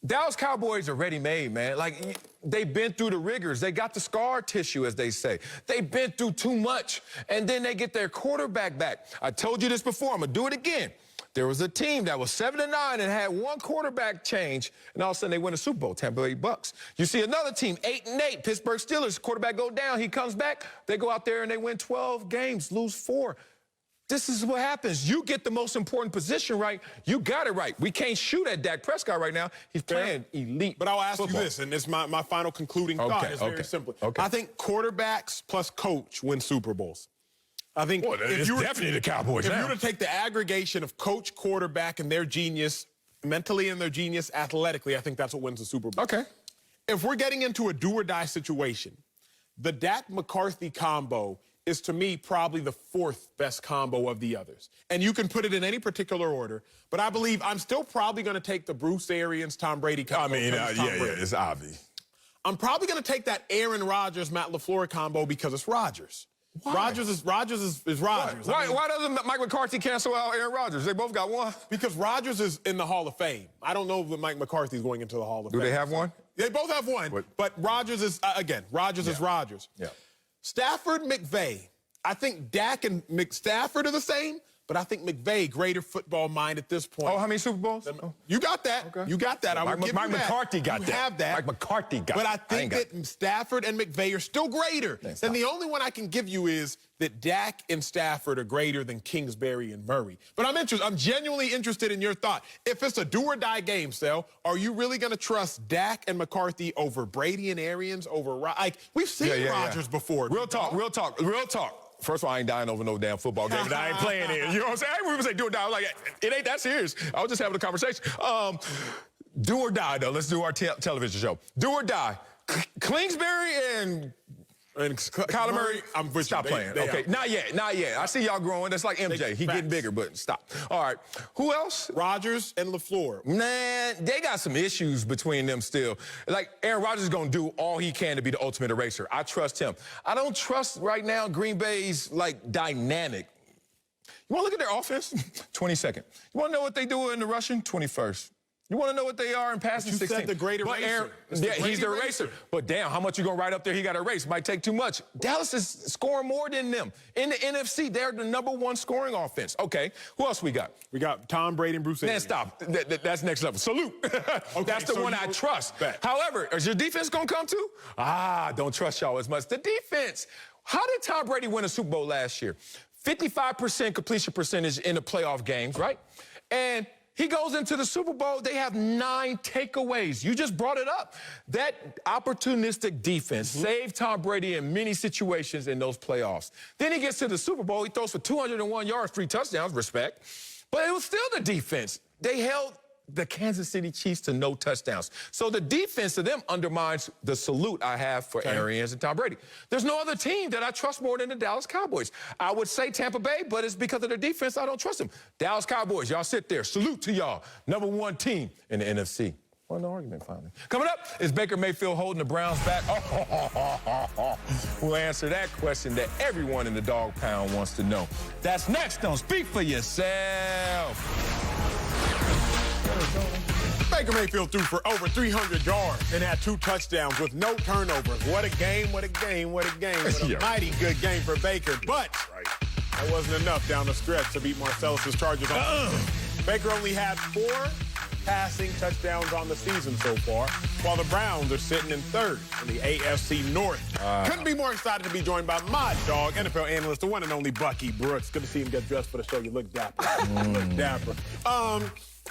Dallas Cowboys are ready-made, man. Like, they've been through the rigors. They got the scar tissue, as they say. They've been through too much, and then they get their quarterback back. I told you this before. I'm going to do it again. There was a team that was 7-9 and had one quarterback change, and all of a sudden they win a Super Bowl, Tampa Bay Bucks. You see another team, 8-8, Pittsburgh Steelers, quarterback go down, he comes back, they go out there and they win 12 games, lose 4. This is what happens. You get the most important position right, you got it right. We can't shoot at Dak Prescott right now. He's playing elite But I'll ask football. you this, and it's my final concluding thought. It's very simple. I think quarterbacks plus coach win Super Bowls. I think it's definitely the Cowboys If now. you were to take the aggregation of coach, quarterback, and their genius mentally and their genius athletically, I think that's what wins the Super Bowl. Okay. If we're getting into a do-or-die situation, the Dak-McCarthy combo is, to me, probably the 4th best combo of the others. And you can put it in any particular order, but I believe I'm still probably going to take the Bruce Arians-Tom Brady combo. It's obvious. I'm probably going to take that Aaron Rodgers-Matt LaFleur combo because it's Rodgers. Why? Rodgers is Rodgers. Why doesn't Mike McCarthy cancel out Aaron Rodgers? They both got one. Because Rodgers is in the Hall of Fame. I don't know if Mike McCarthy is going into the Hall of Fame. Do they have one? They both have one. But Rodgers is, Rodgers is Rodgers. Yeah. Stafford, McVay. I think Dak and Stafford are the same, but I think McVay, greater football mind at this point. Oh, how many Super Bowls? You got that. Okay. You got that. Mike McCarthy got that. You have that. Mike McCarthy got But that. I think that Stafford and McVay are still greater. And the only one I can give you is that Dak and Stafford are greater than Kingsbury and Murray. But I'm genuinely interested in your thought. If it's a do-or-die game, Sal, are you really going to trust Dak and McCarthy over Brady and Arians, we've seen Rodgers before. Real talk. First of all, I ain't dying over no damn football game that I ain't playing in. You know what I'm saying? We would say do or die. I was like, it ain't that serious. I was just having a conversation. Do or die, though. Let's do our television show. Do or die. Kingsbury and Kyler Murray, I'm with stop you. playing. They Okay, not yet. I see y'all growing. That's like MJ. He getting bigger, but stop. All right. Who else? Rodgers and LaFleur. Man, they got some issues between them still. Like, Aaron Rodgers is going to do all he can to be the ultimate eraser. I trust him. I don't trust right now Green Bay's, dynamic. You want to look at their offense? 22nd. You want to know what they do in the rushing? 21st. You want to know what they are in passing? 16th. You said the great eraser. He's the eraser. But damn, how much you going to write up there? He got to erase. Might take too much. Dallas is scoring more than them. In the NFC, they're the #1 scoring offense. Okay, who else we got? We got Tom Brady and Bruce Arians. Man, stop. That's next level. Salute. That's the one I trust. However, is your defense going to come too? Don't trust y'all as much. The defense. How did Tom Brady win a Super Bowl last year? 55% completion percentage in the playoff games, right? And he goes into the Super Bowl, they have 9 takeaways. You just brought it up. That opportunistic defense saved Tom Brady in many situations in those playoffs. Then he gets to the Super Bowl, he throws for 201 yards, 3 touchdowns, respect. But it was still the defense. They held the Kansas City Chiefs to no touchdowns. So the defense of them undermines the salute I have for Arians and Tom Brady. There's no other team that I trust more than the Dallas Cowboys. I would say Tampa Bay, but it's because of their defense I don't trust them. Dallas Cowboys, y'all sit there. Salute to y'all. #1 team in the NFC. Won the argument finally. Coming up, is Baker Mayfield holding the Browns back? We'll answer that question that everyone in the dog pound wants to know. That's next on Speak for Yourself. Baker Mayfield threw for over 300 yards and had 2 touchdowns with no turnovers. What a game, what a game, what a game. What a mighty good game for Baker. But that wasn't enough down the stretch to beat Marcellus's Chargers on Baker only had 4 passing touchdowns on the season so far, while the Browns are sitting in 3rd in the AFC North. Couldn't be more excited to be joined by my dog, NFL analyst, the one and only Bucky Brooks. Good to see him get dressed for the show. You look dapper. You look dapper.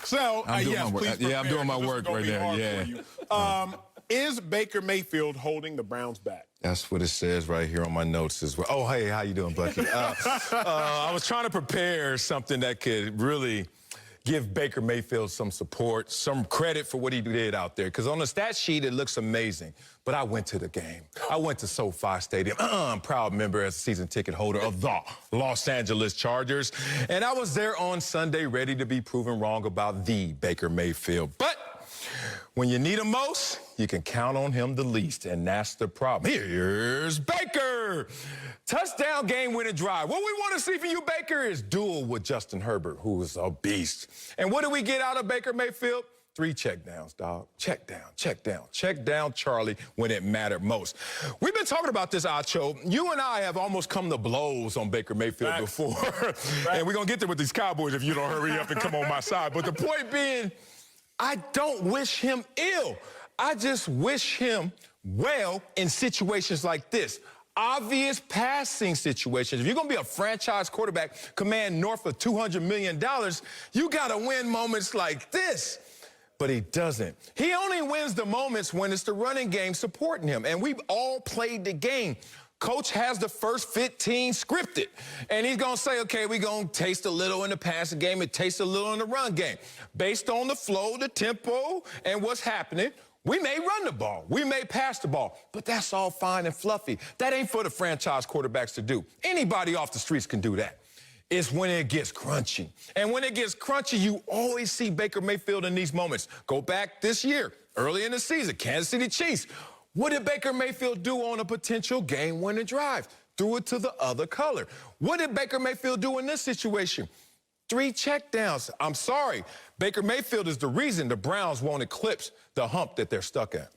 So, I'm doing my work right there. Yeah. Is Baker Mayfield holding the Browns back? That's what it says right here on my notes as well. Oh, hey, how you doing, Bucky? I was trying to prepare something that could really give Baker Mayfield some support, some credit for what he did out there. Because on the stat sheet, it looks amazing. But I went to the game. I went to SoFi Stadium. I'm a proud member as a season ticket holder of the Los Angeles Chargers. And I was there on Sunday ready to be proven wrong about the Baker Mayfield. But when you need him most, you can count on him the least, and that's the problem. Here's Baker. Touchdown game-winning drive. What we want to see from you, Baker, is duel with Justin Herbert, who is a beast. And what did we get out of Baker Mayfield? 3 checkdowns, dog. Check down, check down, check down, Charlie, when it mattered most. We've been talking about this, Acho. You and I have almost come to blows on Baker Mayfield before. And we're going to get there with these Cowboys if you don't hurry up and come on my side. But the point being, I don't wish him ill. I just wish him well in situations like this. Obvious passing situations. If you're going to be a franchise quarterback, command north of $200 million, you got to win moments like this. But he doesn't. He only wins the moments when it's the running game supporting him. And we've all played the game. Coach has the first 15 scripted. And he's going to say, okay, we're going to taste a little in the passing game and taste a little in the run game. Based on the flow, the tempo, and what's happening, we may run the ball. We may pass the ball. But that's all fine and fluffy. That ain't for the franchise quarterbacks to do. Anybody off the streets can do that. It's when it gets crunchy. And when it gets crunchy, you always see Baker Mayfield in these moments. Go back this year, early in the season, Kansas City Chiefs. What did Baker Mayfield do on a potential game-winning drive? Threw it to the other color. What did Baker Mayfield do in this situation? 3 checkdowns. I'm sorry. Baker Mayfield is the reason the Browns won't eclipse the hump that they're stuck at.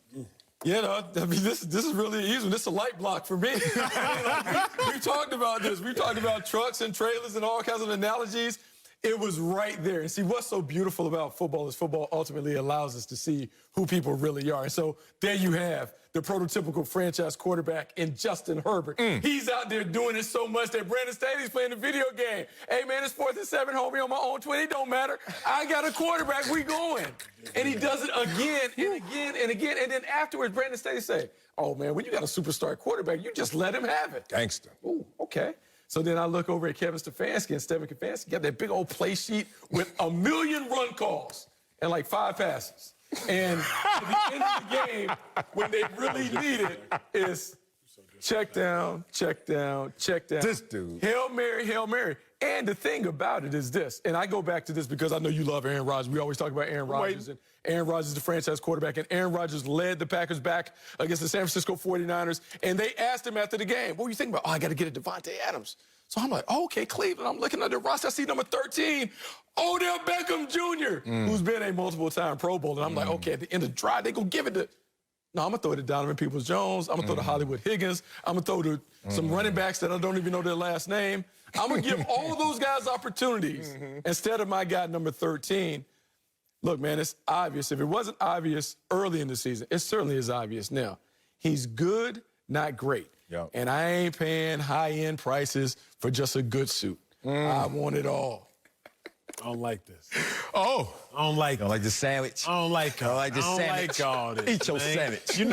Yeah, no, I mean, this is really easy. This is a light block for me. we talked about this. We talked about trucks and trailers and all kinds of analogies. It was right there. And see, what's so beautiful about football is football ultimately allows us to see who people really are. And so there you have the prototypical franchise quarterback in Justin Herbert. He's out there doing it so much that Brandon Staley's playing a video game. Hey, man, it's 4th and 7, homie, on my own 20. It don't matter. I got a quarterback. We going. And he does it again and again and again. And then afterwards, Brandon Staley say, oh, man, when you got a superstar quarterback, you just let him have it. Gangster. Ooh, okay. So then I look over at Kevin Stefanski, and Stephen Stefanski got that big old play sheet with 1 million run calls and like 5 passes. And at the end of the game, when they really need it, is check down, check down, check down. This dude. Hail Mary, Hail Mary. And the thing about it is this, and I go back to this because I know you love Aaron Rodgers. We always talk about Aaron Rodgers, and Aaron Rodgers is the franchise quarterback, and Aaron Rodgers led the Packers back against the San Francisco 49ers, and they asked him after the game, what were you thinking about? Oh, I got to get it Devontae Adams. So I'm like, oh, okay, Cleveland. I'm looking at the roster. I see number 13, Odell Beckham Jr., who's been a multiple-time Pro Bowler. And I'm like, okay, at the end of the drive, they going to give it to... No, I'm going to throw it to Donovan Peoples-Jones. I'm going to throw to Hollywood Higgins. I'm going to throw to some running backs that I don't even know their last name. I'm going to give all of those guys opportunities instead of my guy, number 13. Look, man, it's obvious. If it wasn't obvious early in the season, it certainly is obvious now. He's good, not great. Yep. And I ain't paying high-end prices for just a good suit. I want it all. I don't like this. Oh. I don't like it. Don't like the sandwich. I don't like it. I like the like sandwich. all this. Eat your man. sandwich. You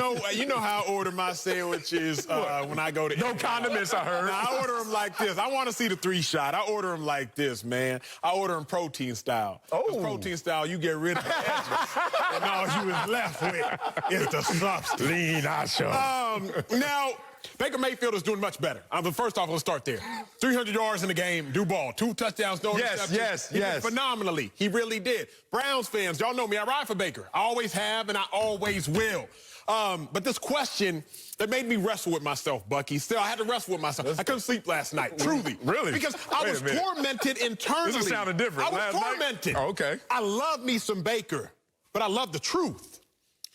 know how I order my sandwiches when I go to... No condiments, I heard. Now, I order them like this. I want to see the 3-shot. I order them like this, man. I order them protein style. Oh. 'Cause protein style, you get rid of the edges. And all you is left with is the substance. Lean, Acho. Now, Baker Mayfield is doing much better. First off, let's start there. 300 yards in the game, do ball. 2 touchdowns, no interceptions. He did phenomenally. He really did. Browns fans, y'all know me. I ride for Baker. I always have, and I always will. But this question that made me wrestle with myself, Bucky. Still, I had to wrestle with myself. I couldn't sleep last night, truly. Really? Because I was tormented internally. This sounded different. I was tormented. Oh, okay. I love me some Baker, but I love the truth.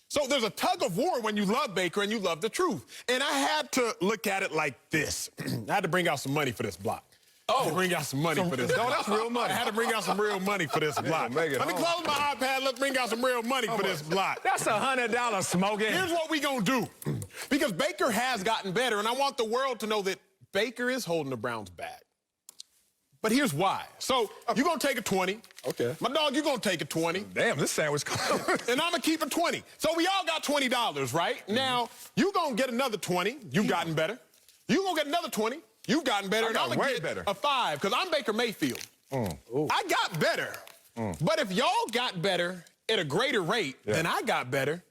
So there's a tug of war when you love Baker and you love the truth. And I had to look at it like this. I had to bring out some money for this block. Oh, to bring out some money for this block. No, that's real money. I had to bring out some real money for this block. Let me close my iPad. Let's bring out some real money for this block. That's $100 smoking. Here's what we gonna do. Because Baker has gotten better, and I want the world to know that Baker is holding the Browns back. But here's why. So you're going to take a 20. Okay. My dog, you're going to take a 20. Damn, this sandwich. And I'm going to keep it 20. So we all got $20, right? Now, you're going to get another 20. You've gotten better. You're going to get another 20. You've gotten better. I got and I'm going way to get better. a 5 because I'm Baker Mayfield. I got better. But if y'all got better at a greater rate than I got better,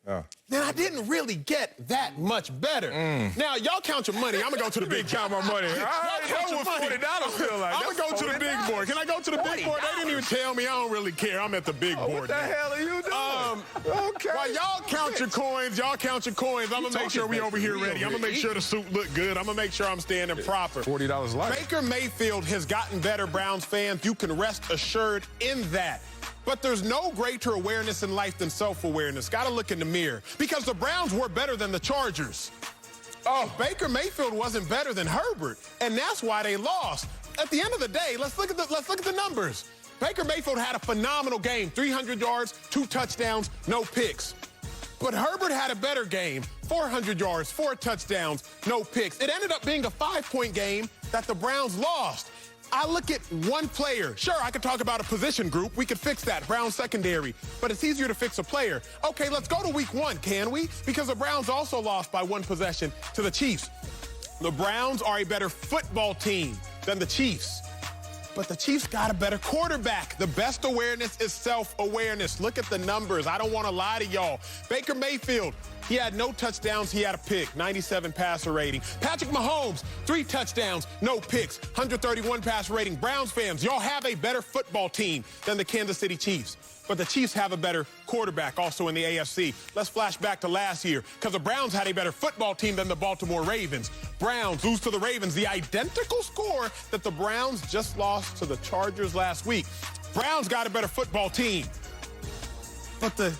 then I didn't really get that much better. Now, y'all count your money. I'm going to go to the big Count my money. Y'all count your money. $40 feel like. I'm going to go to the big board. Can I go to the big board? They didn't even tell me. I don't really care. I'm at the big board. What the hell are you doing? Okay. While y'all count your coins, I'm going to make sure we over here ready. I'm going to make sure the suit look good. I'm going to make sure I'm standing proper. $40 life. Baker Mayfield has gotten better, Browns fans. You can rest assured in that. But there's no greater awareness in life than self-awareness. Got to look in the mirror. Because the Browns were better than the Chargers. Oh, Baker Mayfield wasn't better than Herbert, and that's why they lost. At the end of the day, let's look at the numbers. Baker Mayfield had a phenomenal game. 300 yards, 2 touchdowns, no picks. But Herbert had a better game. 400 yards, 4 touchdowns, no picks. It ended up being a 5-point game that the Browns lost. I look at one player. Sure, I could talk about a position group. We could fix that, Browns secondary. But it's easier to fix a player. Okay, let's go to week 1, can we? Because the Browns also lost by 1 possession to the Chiefs. The Browns are a better football team than the Chiefs. But the Chiefs got a better quarterback. The best awareness is self-awareness. Look at the numbers. I don't want to lie to y'all. Baker Mayfield, he had no touchdowns. He had a pick, 97 passer rating. Patrick Mahomes, 3 touchdowns, no picks, 131 passer rating. Browns fans, y'all have a better football team than the Kansas City Chiefs. But the Chiefs have a better quarterback also in the AFC. Let's flash back to last year because the Browns had a better football team than the Baltimore Ravens. Browns lose to the Ravens, the identical score that the Browns just lost to the Chargers last week. Browns got a better football team. But the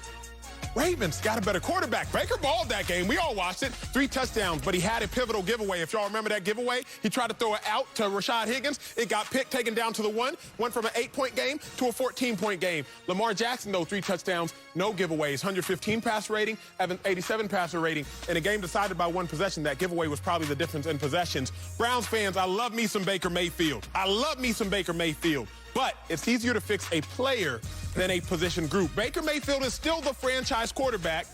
Ravens got a better quarterback. Baker balled that game. We all watched it. 3 touchdowns, but he had a pivotal giveaway. If y'all remember that giveaway, he tried to throw it out to Rashad Higgins. It got picked, taken down to the 1. Went from an 8-point game to a 14-point game. Lamar Jackson, though, 3 touchdowns, no giveaways. 115 passer rating, 87 passer rating. In a game decided by 1 possession, that giveaway was probably the difference in possessions. Browns fans, I love me some Baker Mayfield. I love me some Baker Mayfield. But it's easier to fix a player than a position group. Baker Mayfield is still the franchise quarterback,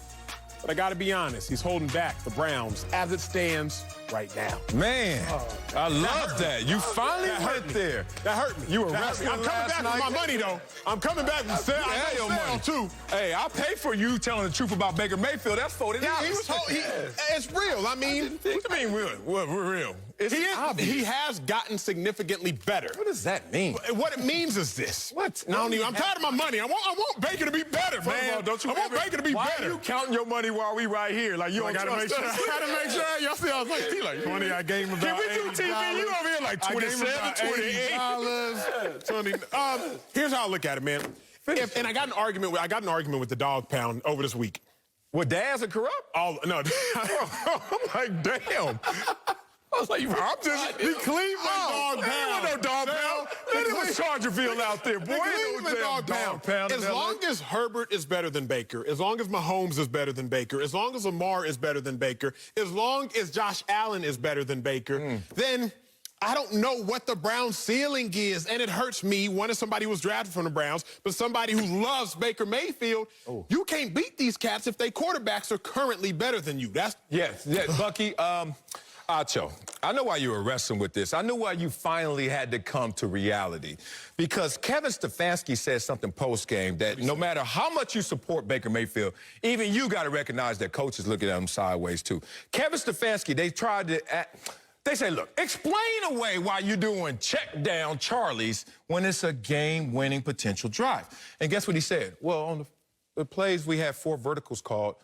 but I got to be honest, he's holding back the Browns as it stands right now. Man, I love that. You finally went there. That hurt me. You were wrestling wrestling I'm coming last back night. with my money, though. I'm coming back with your money too. Hey, I'll pay for you telling the truth about Baker Mayfield. That's $40. It's real. I mean, what do you mean real? We're real. He has gotten significantly better. What does that mean? What it means is this. What? I'm tired of my money. I want Baker to be better, man. All, don't you I want Baker to be why better. Are you counting your money while we right here? Like you don't gotta make trust sure. us? I gotta make sure. Y'all see, I was like, he like 20. I gave him about Can we do TV? You over here like 27, 28. 20. Here's how I look at it, man. And I got an argument with the dog pound over this week. What, dads are corrupt? No. I'm like, damn. I was like, I'm just the Cleveland dog pound. No dog pound. It was Chargerfield out there, boy. The Cleveland dog pound. As long as Herbert is better than Baker, as long as Mahomes is better than Baker, as long as Lamar is better than Baker, as long as Josh Allen is better than Baker, then I don't know what the Browns' ceiling is, and it hurts me. One is somebody who was drafted from the Browns, but somebody who loves Baker Mayfield. You can't beat these cats if their quarterbacks are currently better than you. Yes, Bucky. Acho, I know why you were wrestling with this. I know why you finally had to come to reality. Because Kevin Stefanski said something post-game that no matter how much you support Baker Mayfield, even you got to recognize that coaches looking at him sideways, too. Kevin Stefanski, they tried to... They say, look, explain away why you're doing check down Charlies when it's a game-winning potential drive. And guess what he said? Well, on the plays, we had 4 verticals called,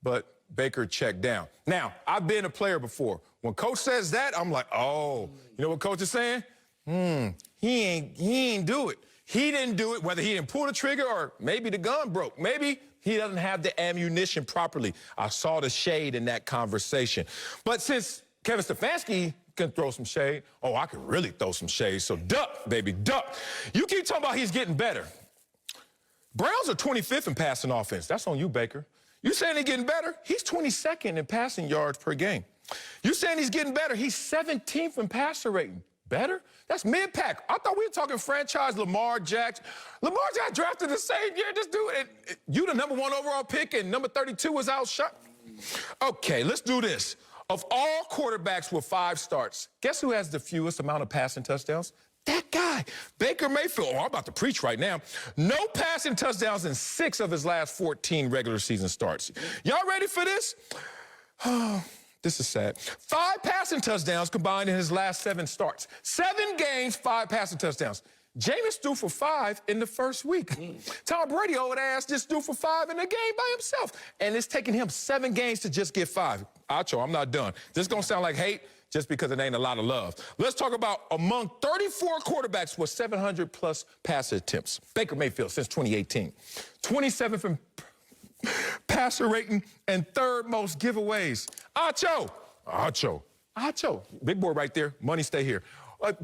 but Baker checked down. Now, I've been a player before. When coach says that, I'm like, oh, you know what coach is saying? He ain't do it. He didn't do it, whether he didn't pull the trigger or maybe the gun broke. Maybe he doesn't have the ammunition properly. I saw the shade in that conversation. But since Kevin Stefanski can throw some shade, oh, I can really throw some shade. So duck, baby, duck. You keep talking about he's getting better. Browns are 25th in passing offense. That's on you, Baker. You saying he's getting better? He's 22nd in passing yards per game. You saying he's getting better? He's 17th in passer rating. better? That's mid-pack. I thought we were talking franchise Lamar Jackson. Lamar got drafted the same year. This dude, you the number 1 overall pick, and number 32 was outshot. Okay, let's do this. Of all quarterbacks with 5 starts, guess who has the fewest amount of passing touchdowns? That guy, Baker Mayfield. Oh, I'm about to preach right now. No passing touchdowns in 6 of his last 14 regular season starts. Y'all ready for this? This is sad. 5 passing touchdowns combined in his last 7 starts. 7 games, 5 passing touchdowns. Jameis threw for 5 in the first week. Tom Brady, old ass, just threw for 5 in the game by himself. And it's taken him 7 games to just get 5. Acho, I'm not done. This is going to sound like hate just because it ain't a lot of love. Let's talk about among 34 quarterbacks with 700-plus passer attempts. Baker Mayfield since 2018. 27th in passer rating and 3rd most giveaways. Acho. Big boy right there. Money stay here.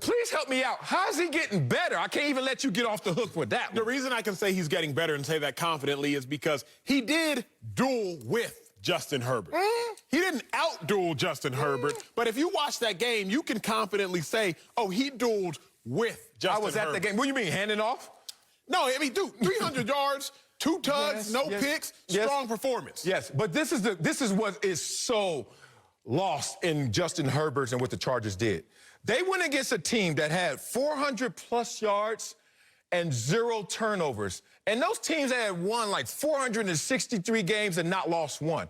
Please help me out. How's he getting better? I can't even let you get off the hook with that one. The reason I can say he's getting better and say that confidently is because he did duel with Justin Herbert. He didn't out-duel Justin Herbert, but if you watch that game, you can confidently say, oh, he dueled with Justin Herbert. I was at the game. What do you mean, handing off? No, I mean, dude, 300 yards, 2 tugs, no picks, strong performance. Yes, but this is what is so lost in Justin Herbert's and what the Chargers did. They went against a team that had 400-plus yards and 0 turnovers. And those teams had won like 463 games and not lost 1.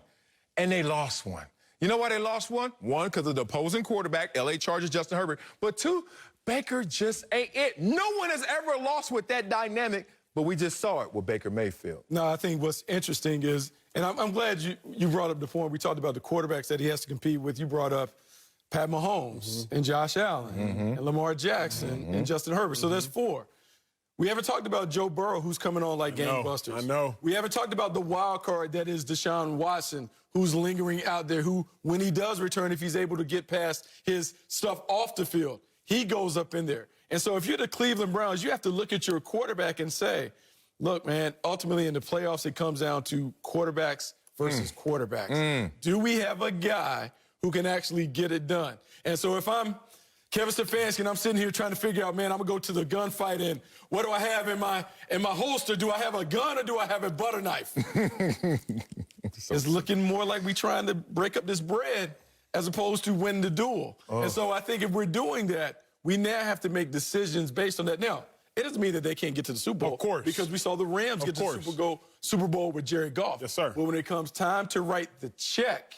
And they lost 1. You know why they lost 1? 1, because of the opposing quarterback, L.A. Chargers, Justin Herbert. But 2, Baker just ain't it. No one has ever lost with that dynamic, but we just saw it with Baker Mayfield. No, I think what's interesting is, and I'm glad you brought up the point. We talked about the quarterbacks that he has to compete with. You brought up Pat Mahomes and Josh Allen and Lamar Jackson and Justin Herbert. So there's 4. We haven't talked about Joe Burrow, who's coming on like gangbusters. I know. We haven't talked about the wild card that is Deshaun Watson, who's lingering out there, who, when he does return, if he's able to get past his stuff off the field, he goes up in there. And so if you're the Cleveland Browns, you have to look at your quarterback and say, look, man, ultimately in the playoffs, it comes down to quarterbacks versus quarterbacks. Do we have a guy who can actually get it done? And so if I'm Kevin Stefanski and I'm sitting here trying to figure out, man, I'm going to go to the gunfight, and what do I have in my holster? Do I have a gun or do I have a butter knife? It's looking more like we're trying to break up this bread as opposed to win the duel. And so I think if we're doing that, we now have to make decisions based on that. Now, it doesn't mean that they can't get to the Super Bowl. Of course. Because we saw the Rams get to the Super Bowl with Jared Goff. Yes, sir. But when it comes time to write the check,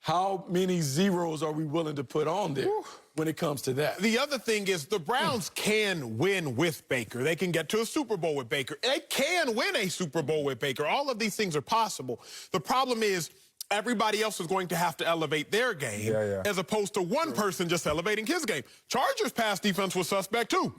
how many zeros are we willing to put on there when it comes to that? The other thing is the Browns can win with Baker. They can get to a Super Bowl with Baker. They can win a Super Bowl with Baker. All of these things are possible. The problem is everybody else is going to have to elevate their game as opposed to one person just elevating his game. Chargers pass defense was suspect too.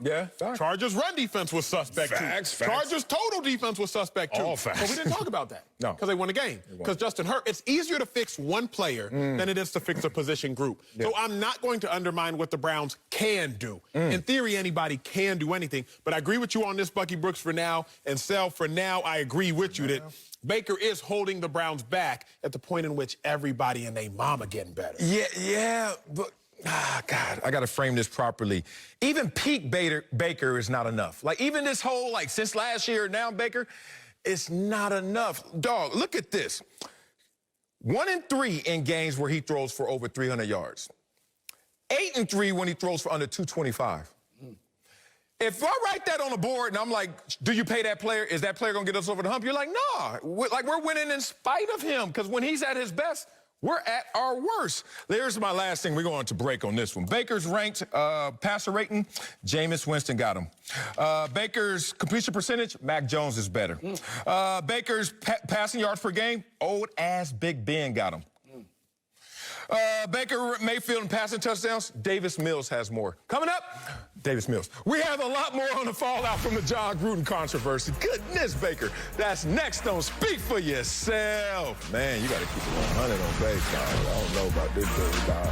Chargers run defense was suspect too. Chargers total defense was suspect too. All facts. But we didn't talk about that. No. Because they won a game. Because Justin Herbert, it's easier to fix one player than it is to fix a position group. So I'm not going to undermine what the Browns can do. In theory, anybody can do anything. But I agree with you on this, Bucky Brooks, for now. And Sel, for now, I agree with you that Baker is holding the Browns back at the point in which everybody and their mama getting better. But God, I got to frame this properly. Even peak Baker is not enough. Like, even this whole, like, since last year now, Baker, it's not enough. Dog, look at this. 1 in 3 in games where he throws for over 300 yards. 8 in 3 when he throws for under 225. If I write that on the board and I'm like, do you pay that player? Is that player going to get us over the hump? You're like, nah. We're winning in spite of him, because when he's at his best, we're at our worst. There's my last thing. We're going to break on this one. Baker's ranked passer rating, Jameis Winston got him. Baker's completion percentage, Mac Jones is better. Baker's passing yards per game, old-ass Big Ben got him. Baker Mayfield and passing touchdowns, Davis Mills has more. Coming up, Davis Mills. We have a lot more on the fallout from the Jon Gruden controversy. Goodness, Baker. That's next on Speak for Yourself. Man, you got to keep it 100 on base, dog. I don't know about this dude, dog.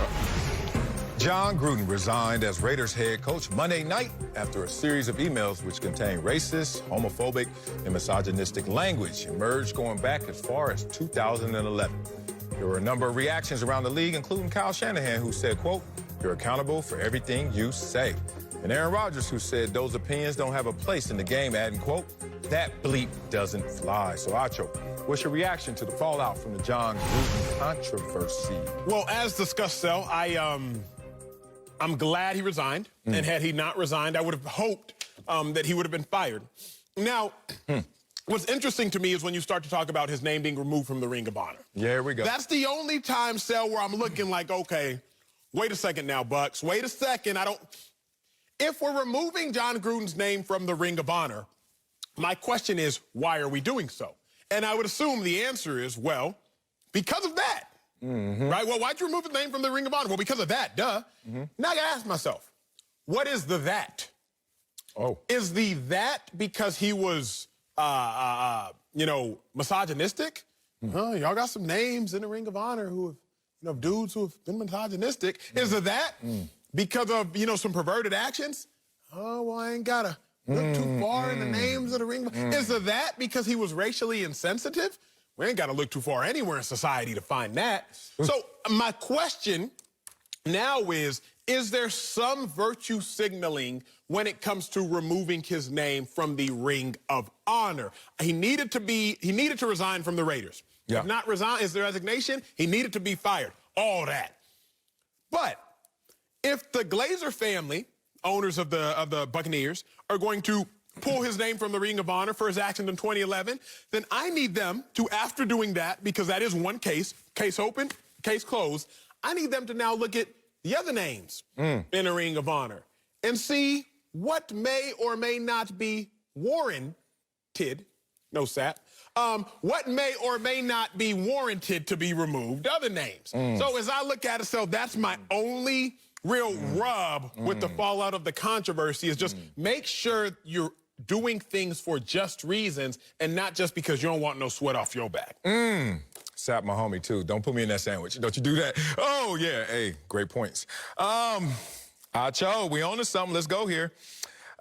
Jon Gruden resigned as Raiders head coach Monday night after a series of emails which contained racist, homophobic, and misogynistic language emerged going back as far as 2011. There were a number of reactions around the league, including Kyle Shanahan, who said, quote, You're accountable for everything you say. And Aaron Rodgers, who said those opinions don't have a place in the game, adding, quote, that bleep doesn't fly. So, Acho, what's your reaction to the fallout from the Jon Gruden controversy? Well, as discussed, Sel, I'm glad he resigned. And had he not resigned, I would have hoped that he would have been fired. Now, what's interesting to me is when you start to talk about his name being removed from the Ring of Honor. Yeah, here we go. That's the only time, Sel, where I'm looking like, okay, wait a second now, Bucks. Wait a second. If we're removing Jon Gruden's name from the Ring of Honor, my question is, why are we doing so? And I would assume the answer is, well, because of that. Right? Well, why'd you remove his name from the Ring of Honor? Well, because of that, duh. Now I gotta ask myself, what is the that? Oh. Is the that because he was, misogynistic? Y'all got some names in the Ring of Honor who have, dudes who have been misogynistic. Is it that because of, some perverted actions? Oh, well, I ain't gotta look too far in the names of the Ring. Is it that because he was racially insensitive? We ain't gotta look too far anywhere in society to find that. So my question now is there some virtue signaling when it comes to removing his name from the Ring of Honor? He needed to resign from the Raiders. Yeah. If not resign, is the resignation? He needed to be fired. All that. But if the Glazer family, owners of the Buccaneers, are going to pull his name from the Ring of Honor for his actions in 2011, then I need them to, after doing that, because that is one case open, case closed, I need them to now look at the other names in the Ring of Honor and see what may or may not be warranted, no sap, what may or may not be warranted to be removed, other names. So as I look at it, so that's my only real rub with the fallout of the controversy is just make sure you're doing things for just reasons and not just because you don't want no sweat off your back. Sap my homie, too. Don't put me in that sandwich. Don't you do that. Oh, yeah. Hey, great points. Acho, we on to something. Let's go here.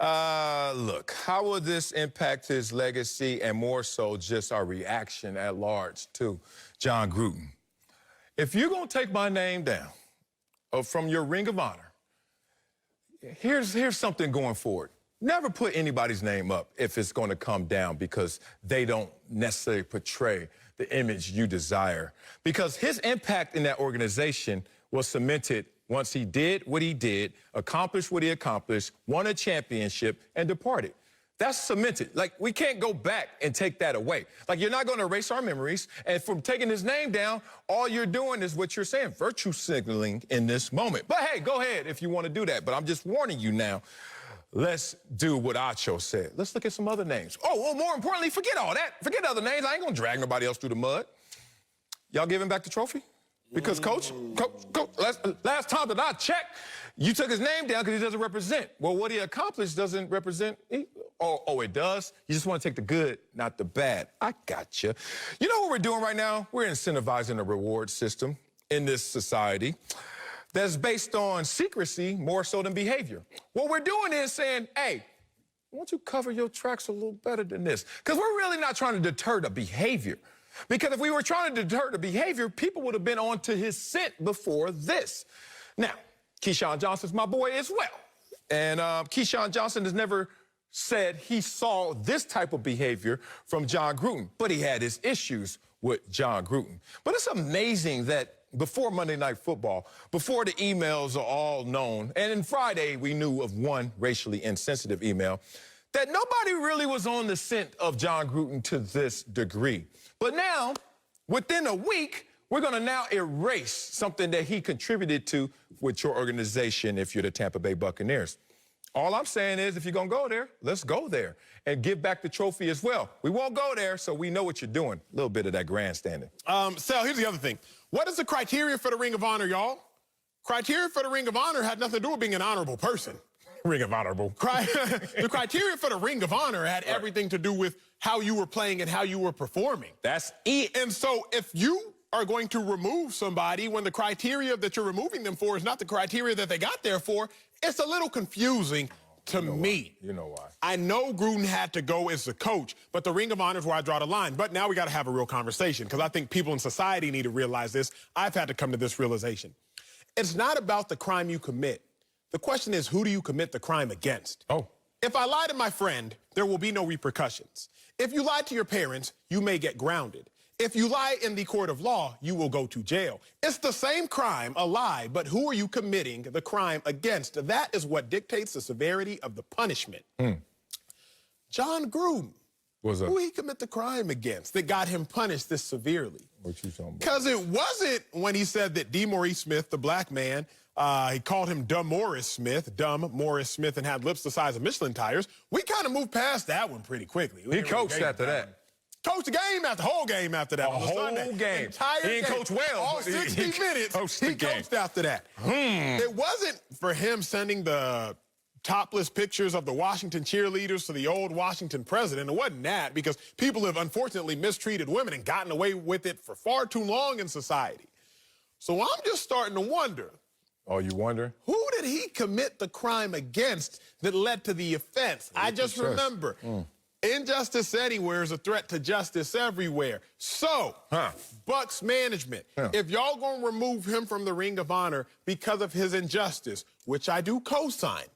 Look, how will this impact his legacy and more so just our reaction at large to Jon Gruden? If you're going to take my name down from your Ring of Honor, here's something going forward. Never put anybody's name up if it's going to come down because they don't necessarily portray the image you desire. Because his impact in that organization was cemented once he did what he did, accomplished what he accomplished, won a championship, and departed. That's cemented. Like, we can't go back and take that away. Like, you're not going to erase our memories. And from taking his name down, all you're doing is what you're saying, virtue signaling in this moment. But, hey, go ahead if you want to do that. But I'm just warning you now. Let's do what Acho said. Let's look at some other names. Oh, well, more importantly, forget all that. Forget other names. I ain't going to drag nobody else through the mud. Y'all giving back the trophy? Because, Coach, last time that I checked, you took his name down because he doesn't represent. Well, what he accomplished doesn't represent. Oh, it does? You just want to take the good, not the bad. I gotcha. You know what we're doing right now? We're incentivizing a reward system in this society that's based on secrecy more so than behavior. What we're doing is saying, hey, why don't you cover your tracks a little better than this? Because we're really not trying to deter the behavior. Because if we were trying to deter the behavior, people would have been onto his scent before this. Now, Keyshawn Johnson's my boy as well. And Keyshawn Johnson has never said he saw this type of behavior from Jon Gruden, but he had his issues with Jon Gruden. But it's amazing that before Monday Night Football, before the emails are all known, and then Friday we knew of one racially insensitive email, that nobody really was on the scent of Jon Gruden to this degree. But now, within a week, we're going to now erase something that he contributed to with your organization if you're the Tampa Bay Buccaneers. All I'm saying is if you're going to go there, let's go there and give back the trophy as well. We won't go there, so we know what you're doing. A little bit of that grandstanding. Sal, here's the other thing. What is the criteria for the Ring of Honor, y'all? Criteria for the Ring of Honor had nothing to do with being an honorable person. Ring of Honorable. The criteria for the Ring of Honor had everything to do with how you were playing and how you were performing. That's it. And so if you are going to remove somebody when the criteria that you're removing them for is not the criteria that they got there for, it's a little confusing to me. You know why. I know Gruden had to go as the coach, but the Ring of Honor is where I draw the line. But now we got to have a real conversation because I think people in society need to realize this. I've had to come to this realization. it's not about the crime you commit. The question is, who do you commit the crime against? Oh. If I lie to my friend, there will be no repercussions. If you lie to your parents, you may get grounded. If you lie in the court of law, you will go to jail. It's the same crime, a lie, but who are you committing the crime against? That is what dictates the severity of the punishment. Jon Gruden, who he commit the crime against that got him punished this severely? What you talking about? Because it wasn't when he said that DeMaurice Smith, the black man, he called him Dumb Morris Smith, and had lips the size of Michelin tires. We kind of moved past that one pretty quickly. He coached after that. Coached the game after the whole game after that. A whole game. Entire he didn't game. coach well. All 60 minutes, he coached after that. It wasn't for him sending the topless pictures of the Washington cheerleaders to the old Washington president. It wasn't that, because people have unfortunately mistreated women and gotten away with it for far too long in society. So I'm just starting to wonder. Oh, you wonder? Who did he commit the crime against that led to the offense? I just remember. Injustice anywhere is a threat to justice everywhere. So, Bucks management, if y'all gonna remove him from the Ring of Honor because of his injustice, which I do co-sign,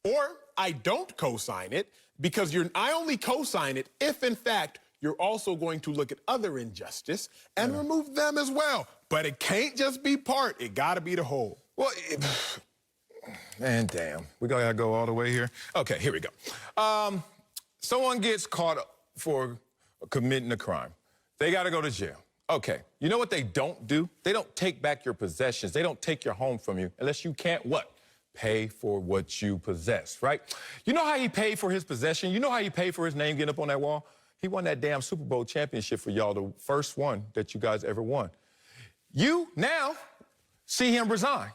or I don't co-sign it, because I only co-sign it if, in fact, you're also going to look at other injustice and remove them as well. But it can't just be part, it gotta be the whole. Well, man, damn. We gotta go all the way here. Okay, here we go. Someone gets caught for committing a crime. They gotta go to jail. Okay, you know what they don't do? They don't take back your possessions. They don't take your home from you unless you can't what? Pay for what you possess, right? You know how he paid for his possession? You know how he paid for his name getting up on that wall? He won that damn Super Bowl championship for y'all, the first one that you guys ever won. You now see him resign.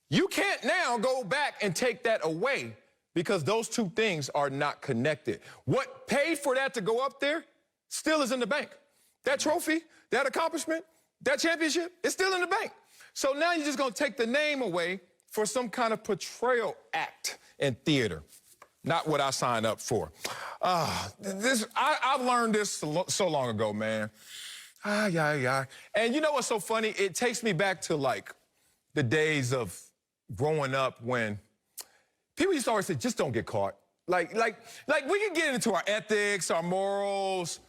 You can't now go back and take that away, because those two things are not connected. What paid for that to go up there still is in the bank. That trophy, that accomplishment, that championship, it's still in the bank. So now you're just gonna take the name away for some kind of portrayal act in theater. Not what I signed up for. I've learned this so long ago, man. And you know what's so funny? It takes me back to like the days of growing up when people used to always say, just don't get caught. Like we can get into our ethics, our morals,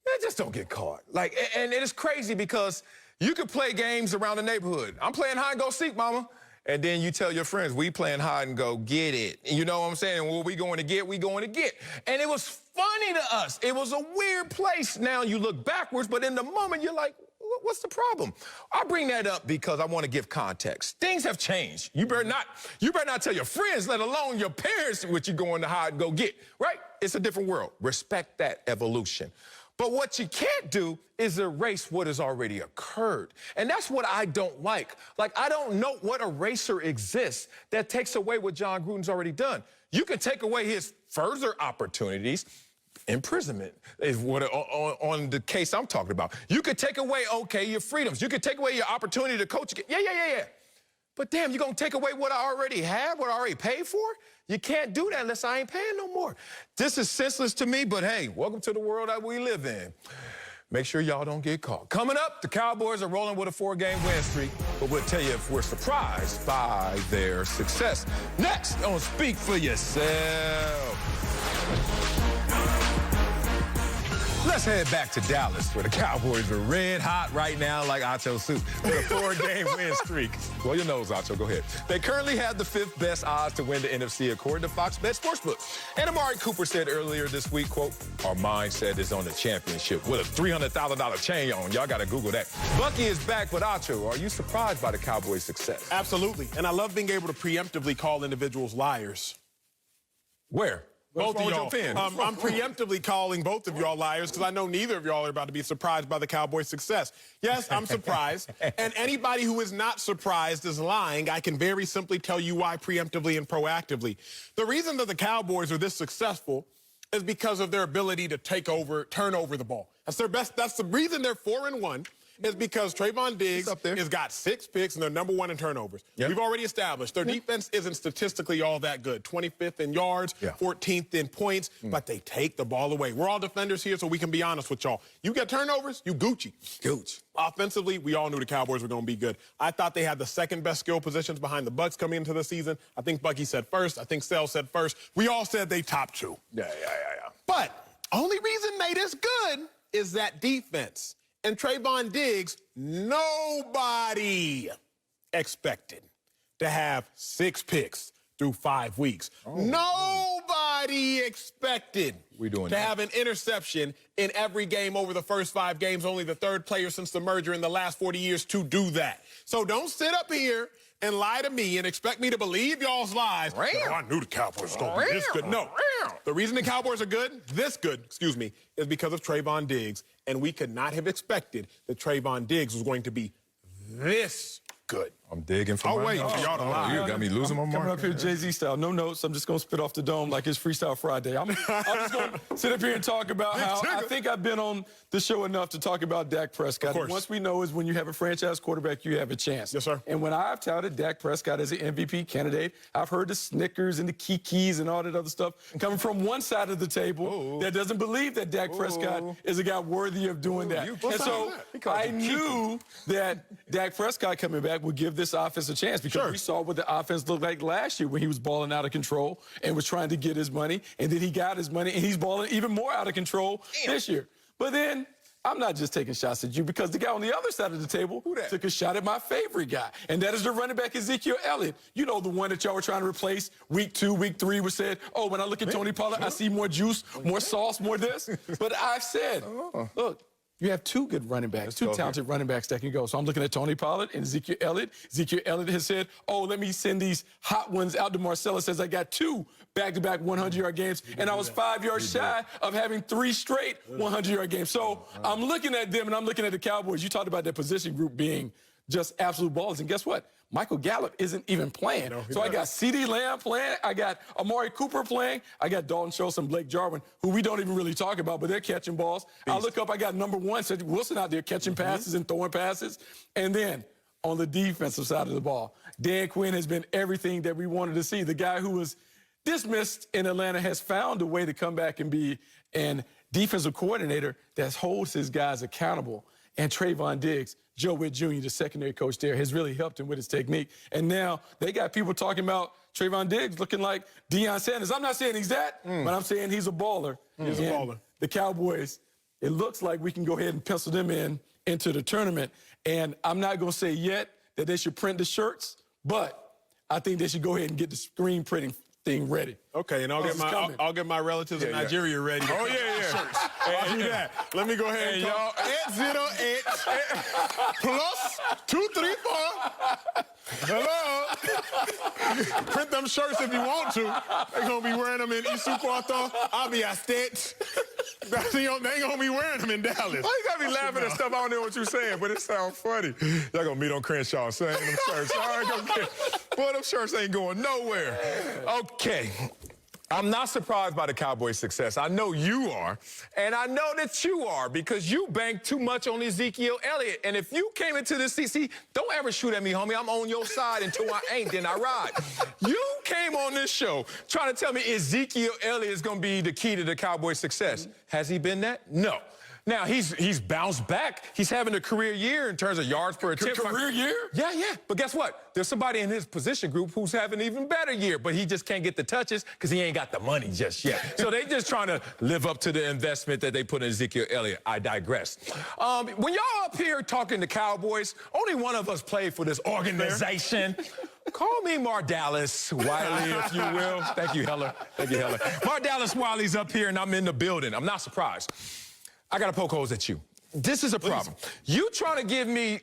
man, just don't get caught. And it is crazy because you could play games around the neighborhood. I'm playing hide and go seek, mama. And then you tell your friends, we playing hide and go get it. You know what I'm saying? And what we going to get, we going to get. And it was funny to us. It was a weird place. Now you look backwards, but in the moment you're like, what's the problem? I bring that up because I want to give context. Things have changed. You better not tell your friends, let alone your parents, what you're going to hide and go get, right? It's a different world. Respect that evolution. But what you can't do is erase what has already occurred. And that's what I don't like. Like, I don't know what eraser exists that takes away what Jon Gruden's already done. You can take away his further opportunities. Imprisonment is what on the case I'm talking about. You could take away, okay, your freedoms. You could take away your opportunity to coach again. Yeah. But damn, you're gonna take away what I already have, what I already paid for? You can't do that unless I ain't paying no more. This is senseless to me, but hey, welcome to the world that we live in. Make sure y'all don't get caught. Coming up, the Cowboys are rolling with a 4-game win streak, but we'll tell you if we're surprised by their success. Next on Speak for Yourself. Let's head back to Dallas, where the Cowboys are red hot right now like Acho soup with a 4-game win streak. Well, your nose, Acho, go ahead. They currently have the 5th best odds to win the NFC according to Fox Bet Sportsbook. And Amari Cooper said earlier this week, quote, our mindset is on the championship with a $300,000 chain on. Y'all got to Google that. Bucky is back, but Acho, are you surprised by the Cowboys' success? Absolutely. And I love being able to preemptively call individuals liars. Where? Both of y'all. I'm preemptively calling both of y'all liars because I know neither of y'all are about to be surprised by the Cowboys' success. Yes, I'm surprised. And anybody who is not surprised is lying. I can very simply tell you why preemptively and proactively. The reason that the Cowboys are this successful is because of their ability to turn over the ball. That's their best. That's the reason they're 4-1. is because Trayvon Diggs up there. has got 6 picks and they're #1 in turnovers. Yep. We've already established their defense isn't statistically all that good. 25th in yards, 14th in points, but they take the ball away. We're all defenders here, so we can be honest with y'all. You get turnovers, you Gucci. Gooch. Offensively, we all knew the Cowboys were going to be good. I thought they had the second best skill positions behind the Bucs coming into the season. I think Bucky said first. I think Sell said first. We all said they top 2. Yeah. But only reason they this good is that defense. And Trayvon Diggs, nobody expected to have 6 picks through 5 weeks. Nobody expected to have an interception in every game over the first 5 games. Only the 3rd player since the merger in the last 40 years to do that. So don't sit up here and lie to me and expect me to believe y'all's lies. Oh, I knew the Cowboys were going to be this good. No. The reason the Cowboys are good, is because of Trayvon Diggs. And we could not have expected that Trayvon Diggs was going to be this good. I'm digging for I'll my wait for y'all to lie. You got me losing my mind. Coming up here Jay-Z style, no notes. I'm just going to spit off the dome like it's Freestyle Friday. I'm just going to sit up here and talk about how I think I've been on the show enough to talk about Dak Prescott. Of course. Once we know is when you have a franchise quarterback, you have a chance. Yes, sir. And when I've touted Dak Prescott as an MVP candidate, I've heard the snickers and the kikis and all that other stuff coming from one side of the table that doesn't believe that Dak Prescott is a guy worthy of doing that. And so I knew that Dak Prescott coming back would give this offense a chance because we saw what the offense looked like last year when he was balling out of control and was trying to get his money, and then he got his money, and he's balling even more out of control this year. But then I'm not just taking shots at you because the guy on the other side of the table took a shot at my favorite guy, and that is the running back Ezekiel Elliott. You know, the one that y'all were trying to replace week 2, week 3 was said, oh, when I look at Tony Pollard, I see more juice, more sauce, more this. But I've said, look, you have 2 good running backs, 2 talented running backs that can go. So I'm looking at Tony Pollard and Ezekiel Elliott. Ezekiel Elliott has said, oh, let me send these hot ones out to Marcellus as I got 2 back-to-back 100-yard games, and I was 5 yards shy of having 3 straight 100-yard games. So I'm looking at them, and I'm looking at the Cowboys. You talked about their position group being just absolute balls, and guess what? Michael Gallup isn't even playing. So I got CeeDee Lamb playing. I got Amari Cooper playing. I got Dalton Schultz and Blake Jarwin, who we don't even really talk about, but they're catching balls. I look up, I got #1, Cedric Wilson out there catching passes and throwing passes. And then on the defensive side of the ball, Dan Quinn has been everything that we wanted to see. The guy who was dismissed in Atlanta has found a way to come back and be an defensive coordinator that holds his guys accountable. And Trayvon Diggs, Joe Witt Jr., the secondary coach there, has really helped him with his technique. And now they got people talking about Trayvon Diggs looking like Deion Sanders. I'm not saying he's that, but I'm saying he's a baller. He's a baller. The Cowboys, it looks like we can go ahead and pencil them into the tournament. And I'm not going to say yet that they should print the shirts, but I think they should go ahead and get the screen printing thing ready. Okay, and I'll get my relatives in Nigeria ready. Oh, yeah. I'll do that. Let me go ahead and y'all. 808 plus 234. Hello. Print them shirts if you want to. They're going to be wearing them in Isuquato, Abia State. They ain't going to be wearing them in Dallas. Why you got me laughing at stuff I don't know what you're saying, but it sounds funny. Y'all going to meet on Crenshaw saying them shirts. All right, okay. Boy, them shirts ain't going nowhere. Okay. I'm not surprised by the Cowboys' success. I know you are, and I know that you are because you bank too much on Ezekiel Elliott. And if you came into this CC, don't ever shoot at me, homie. I'm on your side until I ain't, then I ride. You came on this show trying to tell me Ezekiel Elliott is going to be the key to the Cowboys' success. Has he been that? No. Now, he's bounced back. He's having a career year in terms of yards per attempt. Career year? Yeah. But guess what? There's somebody in his position group who's having an even better year, but he just can't get the touches because he ain't got the money just yet. So they just trying to live up to the investment that they put in Ezekiel Elliott. I digress. When y'all up here talking to Cowboys, only one of us played for this organization. Call me Mardalis Wiley, if you will. Thank you, Heller. Mardalis Wiley's up here, and I'm in the building. I'm not surprised. I got to poke holes at you. This is a problem. You trying to give me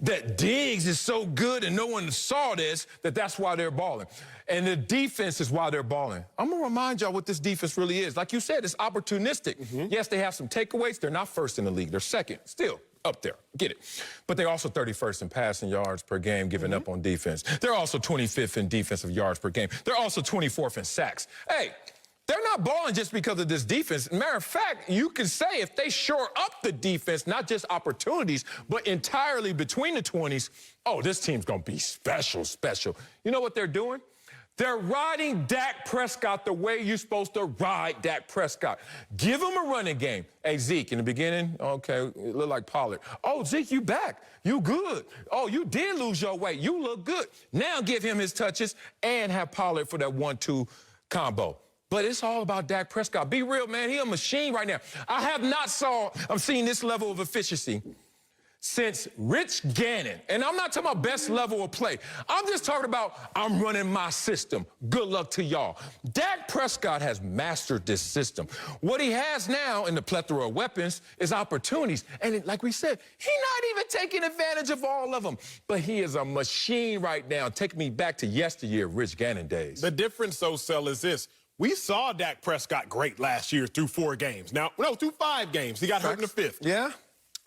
that Diggs is so good and no one saw this, that's why they're balling. And the defense is why they're balling. I'm going to remind y'all what this defense really is. Like you said, it's opportunistic. Yes, they have some takeaways. They're not first in the league. They're second. Still up there. Get it. But they're also 31st in passing yards per game given up on defense. They're also 25th in defensive yards per game. They're also 24th in sacks. Hey, they're not balling just because of this defense. Matter of fact, you can say if they shore up the defense, not just opportunities, but entirely between the 20s, oh, this team's going to be special, special. You know what they're doing? They're riding Dak Prescott the way you're supposed to ride Dak Prescott. Give him a running game. Hey, Zeke, in the beginning, okay, it looked like Pollard. Oh, Zeke, you back. You good. Oh, you did lose your weight. You look good. Now give him his touches and have Pollard for that 1-2 combo. But it's all about Dak Prescott. Be real, man. He a machine right now. I'm seeing this level of efficiency since Rich Gannon. And I'm not talking about best level of play. I'm just talking about I'm running my system. Good luck to y'all. Dak Prescott has mastered this system. What he has now in the plethora of weapons is opportunities. And like we said, he's not even taking advantage of all of them. But he is a machine right now. Taking me back to yesteryear, Rich Gannon days. The difference, though, Sel, is this. We saw Dak Prescott great last year through 4 games. Now, no, through 5 games. He got hurt in the 5th. Yeah.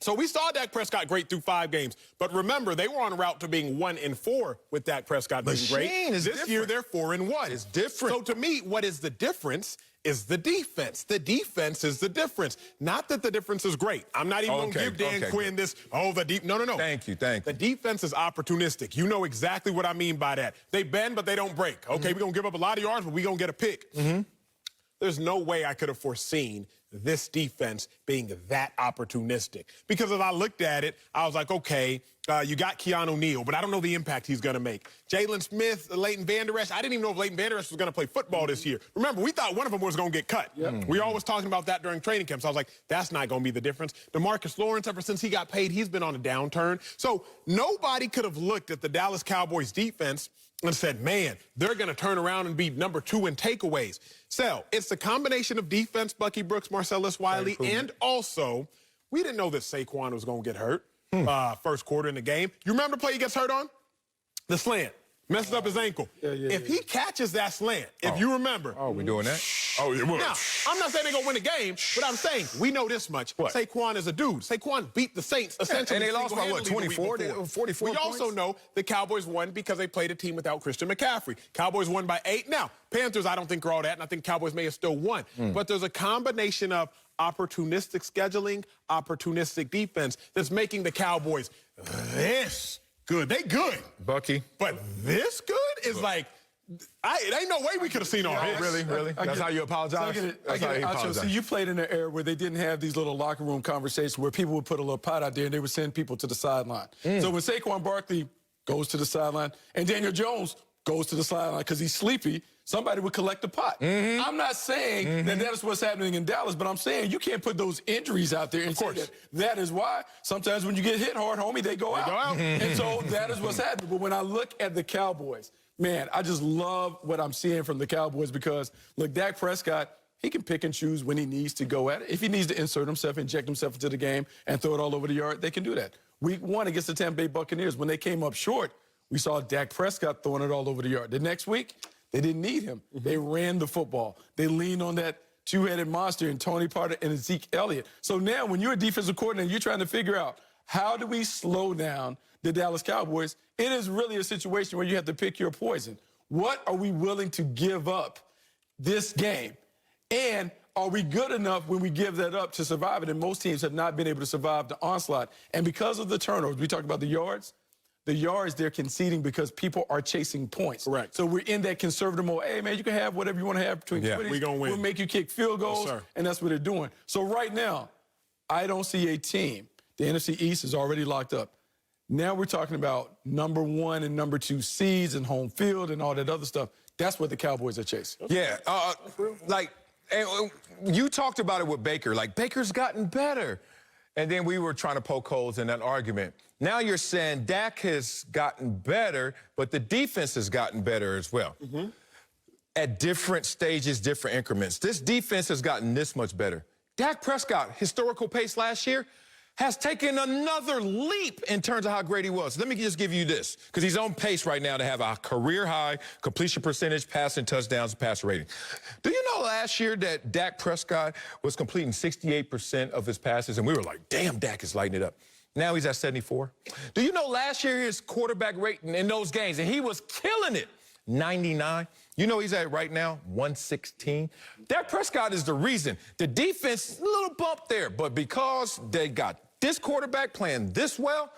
So we saw Dak Prescott great through 5 games. But remember, they were on route to being 1-4 with Dak Prescott being great. This year, they're 4-1. It's different. So to me, what is the difference is the defense. The defense is the difference. Not that the difference is great. I'm not even going to give Dan Quinn this, no. Thank you. The defense is opportunistic. You know exactly what I mean by that. They bend, but they don't break. Okay, we're going to give up a lot of yards, but we're going to get a pick. There's no way I could have foreseen this defense being that opportunistic. Because as I looked at it, I was like, okay, you got Keanu Neal, but I don't know the impact he's going to make. Jalen Smith, Leighton Vander Esch, I didn't even know if Leighton Vander Esch was going to play football this year. Remember, we thought one of them was going to get cut. We were always talking about that during training camps. I was like, that's not going to be the difference. DeMarcus Lawrence, ever since he got paid, he's been on a downturn. So nobody could have looked at the Dallas Cowboys defense and said, man, they're going to turn around and be number 2 in takeaways. So it's the combination of defense, Bucky Brooks, Marcellus Wiley, and also we didn't know that Saquon was going to get hurt first quarter in the game. You remember the play he gets hurt on? The slant. Messes up his ankle. If he catches that slant, if you remember. Oh, we doing that? Oh, yeah. Now, I'm not saying they're going to win the game, but I'm saying we know this much. What? Saquon is a dude. Saquon beat the Saints essentially. And they lost by what, 24? 44 We also know the Cowboys won because they played a team without Christian McCaffrey. Cowboys won by 8. Now, Panthers, I don't think are all that, and I think Cowboys may have still won. But there's a combination of opportunistic scheduling, opportunistic defense that's making the Cowboys this good. They good. Bucky. But this good is like, it ain't no way we could have seen all this. Really? That's how you apologize? That's how you apologize. See, you played in an era where they didn't have these little locker room conversations where people would put a little pot out there and they would send people to the sideline. So when Saquon Barkley goes to the sideline and Daniel Jones goes to the sideline because he's sleepy, somebody would collect the pot. I'm not saying that is what's happening in Dallas, but I'm saying you can't put those injuries out there and say that is why sometimes when you get hit hard, homie, they go out. And so that is what's happening. But when I look at the Cowboys, man, I just love what I'm seeing from the Cowboys because, look, Dak Prescott, he can pick and choose when he needs to go at it. If he needs to insert himself, inject himself into the game, and throw it all over the yard, they can do that. Week 1 against the Tampa Bay Buccaneers, when they came up short, we saw Dak Prescott throwing it all over the yard. The next week, they didn't need him. They ran the football. They leaned on that two-headed monster in Tony Pollard and Zeke Elliott. So now when you're a defensive coordinator, you're trying to figure out how do we slow down the Dallas Cowboys. It is really a situation where you have to pick your poison. What are we willing to give up this game? And are we good enough when we give that up to survive it? And most teams have not been able to survive the onslaught. And because of the turnovers, we talked about the yards they're conceding because people are chasing points. Correct. So we're in that conservative mode. Hey, man, you can have whatever you want to have between 20s. We're going to win. We'll make you kick field goals, and that's what they're doing. So right now, I don't see a team. The NFC East is already locked up. Now we're talking about number 1 and number 2 seeds and home field and all that other stuff. That's what the Cowboys are chasing. Yeah, and you talked about it with Baker. Like, Baker's gotten better. And then we were trying to poke holes in that argument. Now you're saying Dak has gotten better, but the defense has gotten better as well. At different stages, different increments. This defense has gotten this much better. Dak Prescott, historical pace last year, has taken another leap in terms of how great he was. Let me just give you this, because he's on pace right now to have a career-high completion percentage, passing touchdowns, and passer rating. Do you know last year that Dak Prescott was completing 68% of his passes, and we were like, damn, Dak is lighting it up. Now he's at 74. Do you know last year his quarterback rating in those games, and he was killing it, 99. You know he's at right now, 116. Dak Prescott is the reason. The defense, a little bump there, but because they got this quarterback playing this well,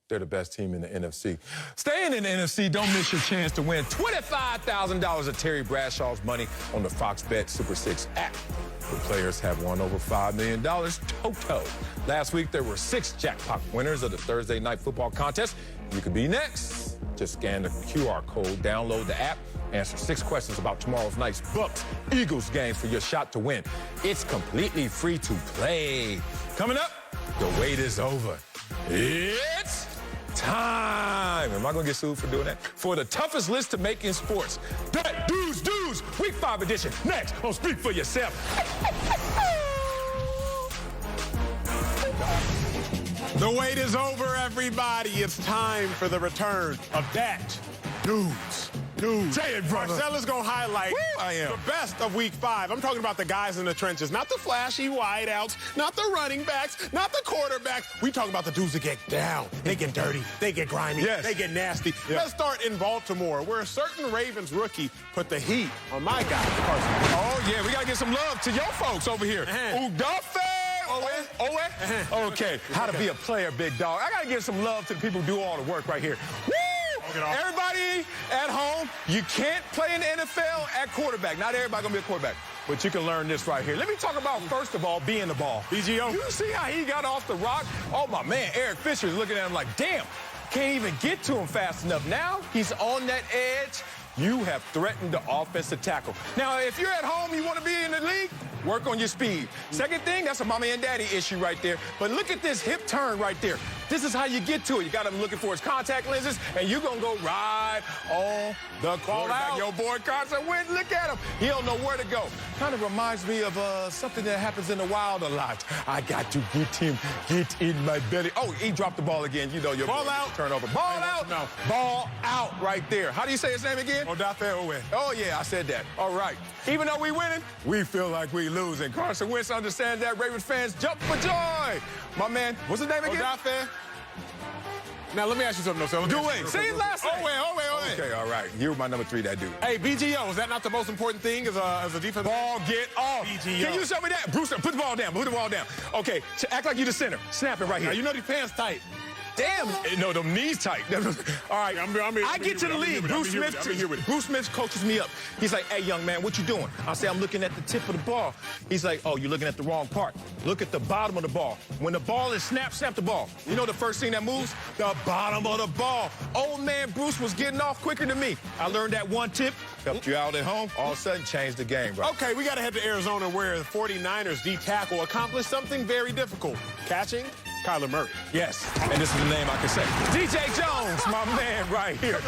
they're the best team in the NFC. Staying in the NFC, don't miss your chance to win $25,000 of Terry Bradshaw's money on the Fox Bet Super 6 app. The players have won over $5 million total. Last week, there were 6 jackpot winners of the Thursday Night Football contest. You could be next. Just scan the QR code, download the app, answer 6 questions about tomorrow's night's Bucks Eagles games for your shot to win. It's completely free to play. Coming up, the wait is over. It's time. Am I going to get sued for doing that? For the toughest list to make in sports. Bet Dudes, Week 5 edition. Next on Speak for Yourself. The wait is over, everybody. It's time for the return of that Dudes. Say it, brother. Marcella's going to highlight the best of Week 5. I'm talking about the guys in the trenches, not the flashy wideouts, not the running backs, not the quarterbacks. We talk about the dudes that get down. They get dirty. They get grimy. Yes. They get nasty. Yeah. Let's start in Baltimore, where a certain Ravens rookie put the heat on my guy, Carson. Oh, yeah, we got to give some love to your folks over here. Uduffy! Owe? Okay, how to be a player, big dog. I got to give some love to the people who do all the work right here. Woo! Everybody at home, you can't play in the NFL at quarterback. Not everybody going to be a quarterback, but you can learn this right here. Let me talk about, first of all, being the ball. BGO. You see how he got off the rock? Oh, my man, Eric Fisher's looking at him like, damn, can't even get to him fast enough. Now he's on that edge. You have threatened the offensive tackle. Now, if you're at home, you want to be in the league, work on your speed. Second thing, that's a mommy and daddy issue right there. But look at this hip turn right there. This is how you get to it. You got him looking for his contact lenses, and you're going to go right on the quarterback. Your boy Carson Wentz, look at him. He don't know where to go. Kind of reminds me of something that happens in the wild a lot. I got to get him, get in my belly. Oh, he dropped the ball again. You know your ball out. Turnover. Ball out. No. Ball out right there. How do you say his name again? Odafe Owe. Oh, yeah, I said that. All right. Even though we winning, we feel like we losing. Carson Wentz understands that. Ravens fans jump for joy. My man, what's his name again? Odafe. Now, let me ask you something, though. Do it. Say his last name. Owe. Okay, all right. You're my number 3, that dude. Hey, BGO, is that not the most important thing as a defense? Ball get off. BGO. Can you show me that? Brewster, put the ball down. Put the ball down. Okay, act like you're the center. Snap it right here. Now, you know these pants tight. Damn. No, them knees tight. All right. I get to the league. Bruce Smith coaches me up. He's like, hey, young man, what you doing? I say, I'm looking at the tip of the ball. He's like, oh, you're looking at the wrong part. Look at the bottom of the ball. When the ball is snapped, snap the ball. You know the first thing that moves? The bottom of the ball. Old man Bruce was getting off quicker than me. I learned that one tip. Helped you out at home. All of a sudden, changed the game, bro. Okay, we got to head to Arizona where the 49ers D-tackle accomplished something very difficult. Catching Kyler Murray. Yes, and this is the name I can say. DJ Jones, my man right here.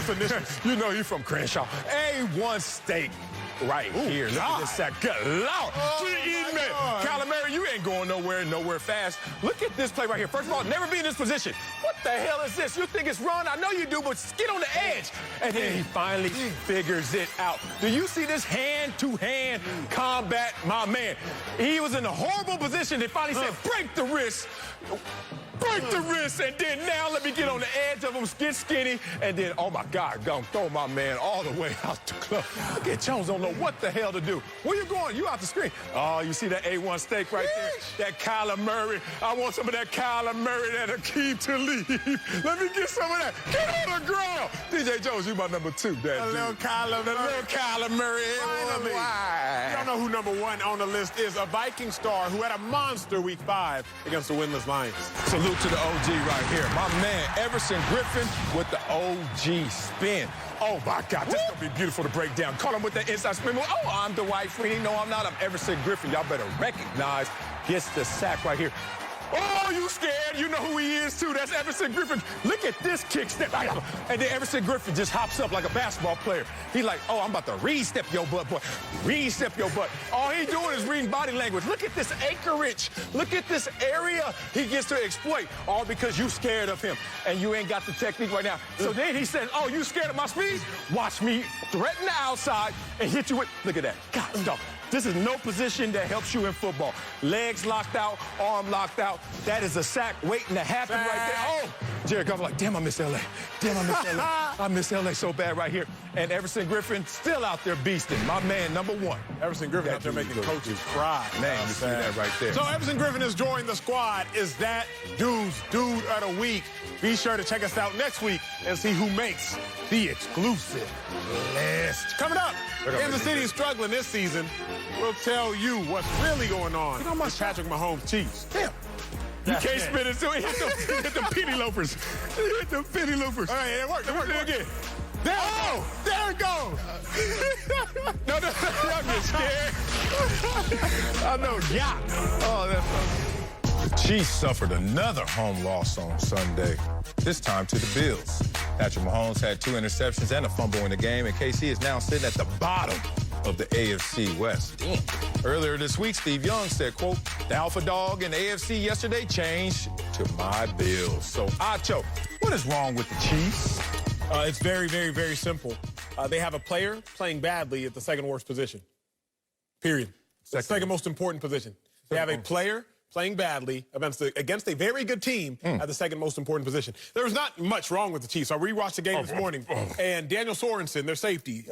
You know you from Crenshaw. A1 steak right here. Look at this sack. Good Lord. Kyler Murray, you ain't going nowhere fast. Look at this play right here. First of all, never be in this position. What the hell is this? You think it's run? I know you do, but get on the edge. And then he finally figures it out. Do you see this hand-to-hand combat, my man? He was in a horrible position. They finally said, break the wrist. Break the wrist, and then now let me get on the edge of him, get skinny, and then, oh, my God, gonna throw my man all the way out the club. Look at Jones, don't know what the hell to do. Where you going? You out the screen. Oh, you see that A1 steak right there? That Kyler Murray. I want some of that Kyler Murray that Akeem to leave. Let me get some of that. Get on the ground. DJ Jones, you my number 2, Dad. Little Kyler Murray. Finally. You don't know who number 1 on the list is. A Viking star who had a monster Week 5 against the winless Lions. Salute to the OG right here. My man, Everson Griffin with the OG spin. Oh, my God, this is going to be beautiful to break down. Call him with that inside spin move. Oh, I'm Dwight Freeney. No, I'm not. I'm Everson Griffin. Y'all better recognize. Gets the sack right here. Oh, you scared. You know who he is, too. That's Everson Griffin. Look at this kick step. And then Everson Griffin just hops up like a basketball player. He's like, oh, I'm about to re-step your butt, boy. Re-step your butt. All he doing is reading body language. Look at this acreage. Look at this area he gets to exploit, all because you scared of him. And you ain't got the technique right now. So then he says, oh, you scared of my speed? Watch me threaten the outside and hit you with, look at that. God, dog. This is no position that helps you in football. Legs locked out, arm locked out. That is a sack waiting to happen right there. Oh, Jared Goff like, damn, I miss L.A. Damn, I miss L.A. I miss L.A. so bad right here. And Everson Griffin still out there beasting. My man, number one. Everson Griffin out there making coaches cry. Man, you see that right there. So Everson Griffin has joined the squad. Is that dude's dude of the week? Be sure to check us out next week and see who makes the exclusive list. Coming up, Kansas City is struggling this season. We'll tell you what's really going on with Patrick Mahomes' Chiefs. Damn. You can't spin it, so he hit the penny loafers. He hit the penny loafers. All right, it worked. It worked again. There it goes. No, y'all get scared. I know, yeah. Oh, that's funny. The Chiefs suffered another home loss on Sunday, this time to the Bills. Patrick Mahomes had 2 interceptions and a fumble in the game, and KC is now sitting at the bottom of the AFC West. Damn. Earlier this week, Steve Young said, quote, the alpha dog in the AFC yesterday changed to my Bills. So, Acho, what is wrong with the Chiefs? It's very, very, very simple. They have a player playing badly at the second worst position. Period. The second most important position. They have a player playing badly against a very good team at the second most important position. There was not much wrong with the Chiefs. I rewatched the game this morning, and Daniel Sorensen, their safety,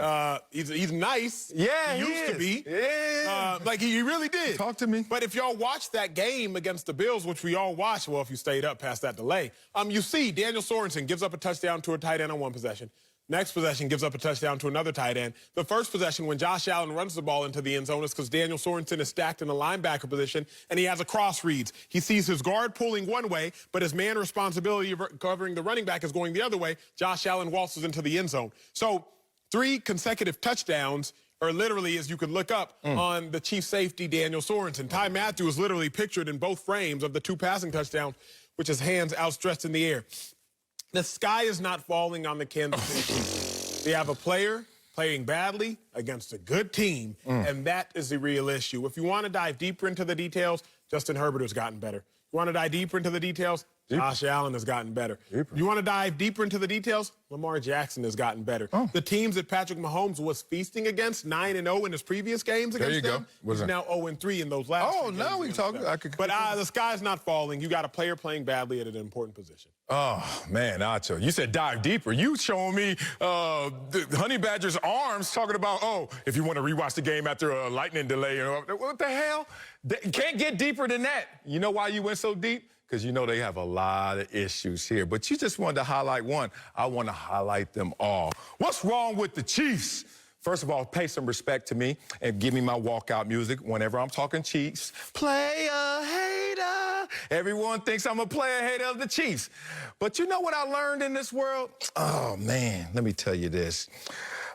he's nice. Yeah, he used to be. Yeah. Like he really did. Talk to me. But if y'all watched that game against the Bills, which we all watched, well, if you stayed up past that delay, you see Daniel Sorensen gives up a touchdown to a tight end on one possession. Next possession gives up a touchdown to another tight end. The first possession, when Josh Allen runs the ball into the end zone, is because Daniel Sorensen is stacked in the linebacker position, and he has a cross reads. He sees his guard pulling one way, but his man responsibility of covering the running back is going the other way. Josh Allen waltzes into the end zone. So 3 consecutive touchdowns are literally, as you can look up, on the Chiefs safety, Daniel Sorensen. Ty Matthew is literally pictured in both frames of the 2 passing touchdowns, which is hands outstretched in the air. The sky is not falling on the Kansas City Chiefs. They have a player playing badly against a good team, and that is the real issue. If you want to dive deeper into the details, Justin Herbert has gotten better. You want to dive deeper into the details? Josh Allen has gotten better. You want to dive deeper into the details? Lamar Jackson has gotten better. The teams that Patrick Mahomes was feasting against, 9-0 in his previous games against them, he's now 0-3 in those last 3 games. Now we talking. But the sky's not falling. You got a player playing badly at an important position. Oh, man, Acho, you said dive deeper. You showing me the Honey Badger's arms talking about, if you want to rewatch the game after a lightning delay. What the hell? They can't get deeper than that. You know why you went so deep? Because you know they have a lot of issues here. But you just wanted to highlight one. I want to highlight them all. What's wrong with the Chiefs? First of all, pay some respect to me and give me my walkout music whenever I'm talking Chiefs. Player hater. Everyone thinks I'm a player hater of the Chiefs. But you know what I learned in this world? Oh, man, let me tell you this.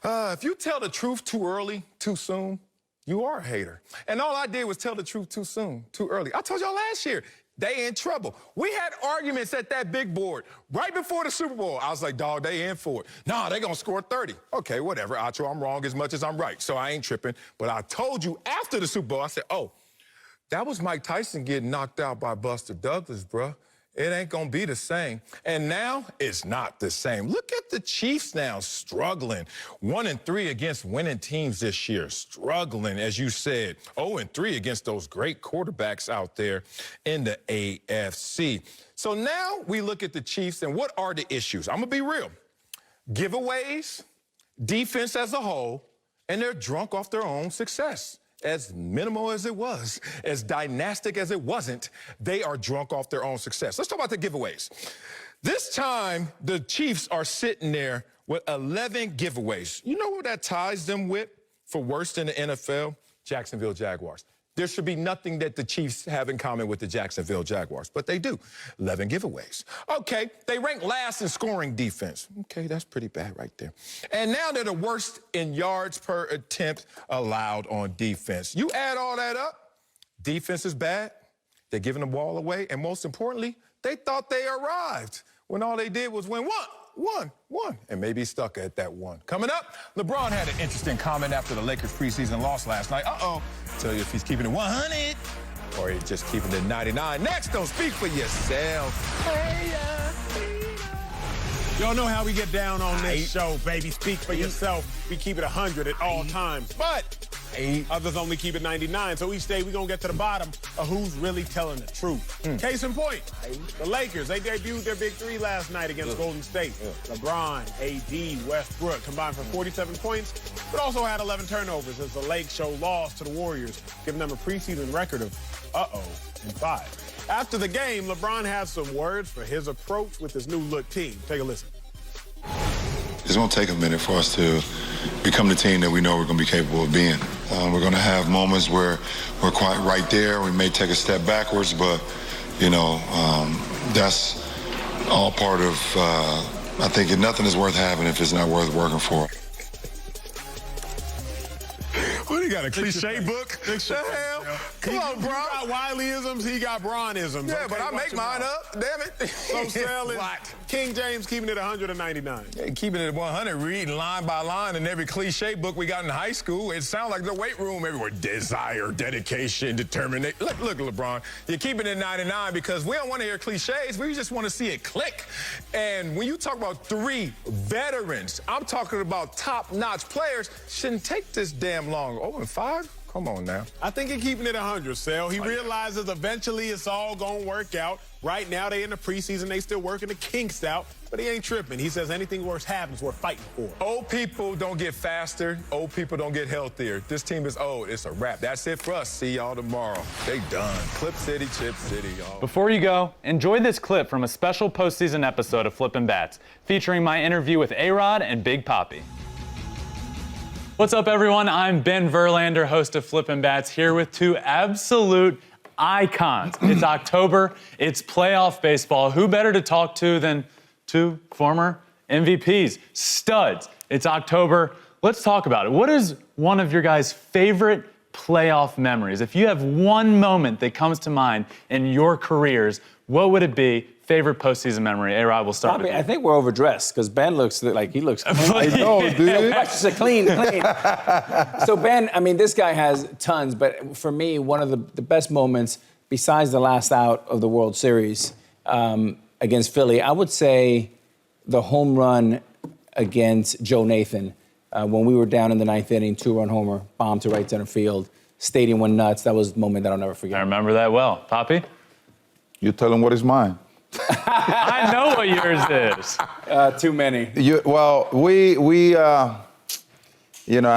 If you tell the truth too early, too soon, you are a hater. And all I did was tell the truth too soon, too early. I told y'all last year, they in trouble. We had arguments at that big board right before the Super Bowl. I was like, dog, they in for it. Nah, they gonna score 30. Okay, whatever, Acho, I'm wrong as much as I'm right, so I ain't tripping. But I told you after the Super Bowl, I said, that was Mike Tyson getting knocked out by Buster Douglas, bruh. It ain't gonna be the same. And now it's not the same. Look at the Chiefs now struggling. 1-3 against winning teams this year. Struggling, as you said. 0-3 against those great quarterbacks out there in the AFC. So now we look at the Chiefs and what are the issues? I'm gonna be real. Giveaways, defense as a whole, and they're drunk off their own success. As minimal as it was, as dynastic as it wasn't, they are drunk off their own success. Let's talk about the giveaways. This time, the Chiefs are sitting there with 11 giveaways. You know what that ties them with for worst in the NFL? Jacksonville Jaguars. There should be nothing that the Chiefs have in common with the Jacksonville Jaguars, but they do. 11 giveaways. Okay, they rank last in scoring defense. Okay, that's pretty bad right there. And now they're the worst in yards per attempt allowed on defense. You add all that up, defense is bad, they're giving the ball away, and most importantly, they thought they arrived when all they did was win one, and maybe stuck at that one. Coming up, LeBron had an interesting comment after the Lakers preseason loss last night. Tell you if he's keeping it 100 or he's just keeping it 99. Next, don't speak for yourself. Y'all know how we get down on this show, baby. Speak for yourself. We keep it 100 at all times. But 8. Others only keep it 99. So each day we're going to get to the bottom of who's really telling the truth. Case in point, the Lakers, they debuted their big three last night against Golden State. LeBron, AD, Westbrook combined for 47 points, but also had 11 turnovers as the Lakers show lost to the Warriors, giving them a preseason record of 5. After the game, LeBron has some words for his approach with his new look team. Take a listen. It's going to take a minute for us to become the team that we know we're going to be capable of being. We're going to have moments where we're quite right there. We may take a step backwards, but, that's all part of, I think nothing is worth having if it's not worth working for. What, he got a cliche book? The hell? Come on, bro. You got Wiley-isms, he got Braun-isms. Yeah, Okay, but I make mine up, damn it. So selling. What? King James keeping it 199. Yeah, keeping it at 100, reading line by line in every cliche book we got in high school. It sounds like the weight room everywhere. Desire, dedication, determination. Look, LeBron, you're keeping it 99 because we don't want to hear cliches. We just want to see it click. And when you talk about 3 veterans, I'm talking about top-notch players, shouldn't take this damn long. 0-5? Come on now. I think in keeping it 100, Sal, he realizes eventually it's all going to work out. Right now, they in the preseason, they still working the kinks out, but he ain't tripping. He says anything worse happens, we're fighting for. Old people don't get faster. Old people don't get healthier. This team is old. It's a wrap. That's it for us. See y'all tomorrow. They done. Clip City, Chip City, y'all. Before you go, enjoy this clip from a special postseason episode of Flippin' Bats, featuring my interview with A-Rod and Big Papi. What's up, everyone? I'm Ben Verlander, host of Flippin' Bats, here with 2 absolute icons. It's October, it's playoff baseball. Who better to talk to than 2 former MVPs, studs? It's October. Let's talk about it. What is one of your guys' favorite playoff memories? If you have one moment that comes to mind in your careers, what would it be? Favorite postseason memory? A-Rod, we'll start with you. I think we're overdressed because Ben looks like he looks clean. I know, dude. Just clean. So Ben, I mean, this guy has tons, but for me, one of the best moments, besides the last out of the World Series against Philly, I would say the home run against Joe Nathan when we were down in the 9th inning, 2-run homer, bomb to right center field. Stadium went nuts. That was a moment that I'll never forget. I remember that well. Papi? You tell him what is mine. I know what yours is. Too many. I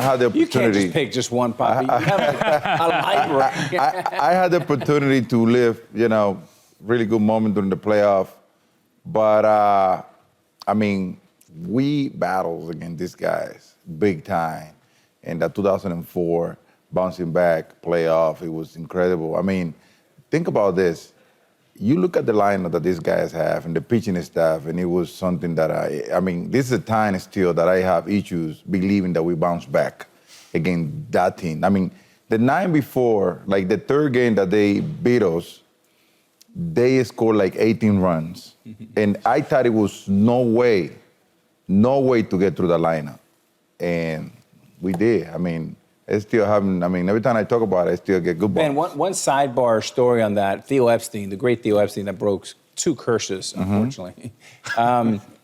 had the opportunity. You can't just pick just one, Papi. You have a library. I had the opportunity to live, really good moment during the playoff. But, we battled against these guys big time. In that 2004 bouncing back playoff, it was incredible. I mean, think about this. You look at the lineup that these guys have and the pitching staff, and it was something that this is a time still that I have issues believing that we bounce back against that team. I mean, the night before, like the 3rd game that they beat us, they scored like 18 runs. And I thought it was no way to get through the lineup. And we did. I still haven't, every time I talk about it, I still get goosebumps. Ben, one sidebar story on that. Theo Epstein, the great Theo Epstein that broke 2 curses, unfortunately.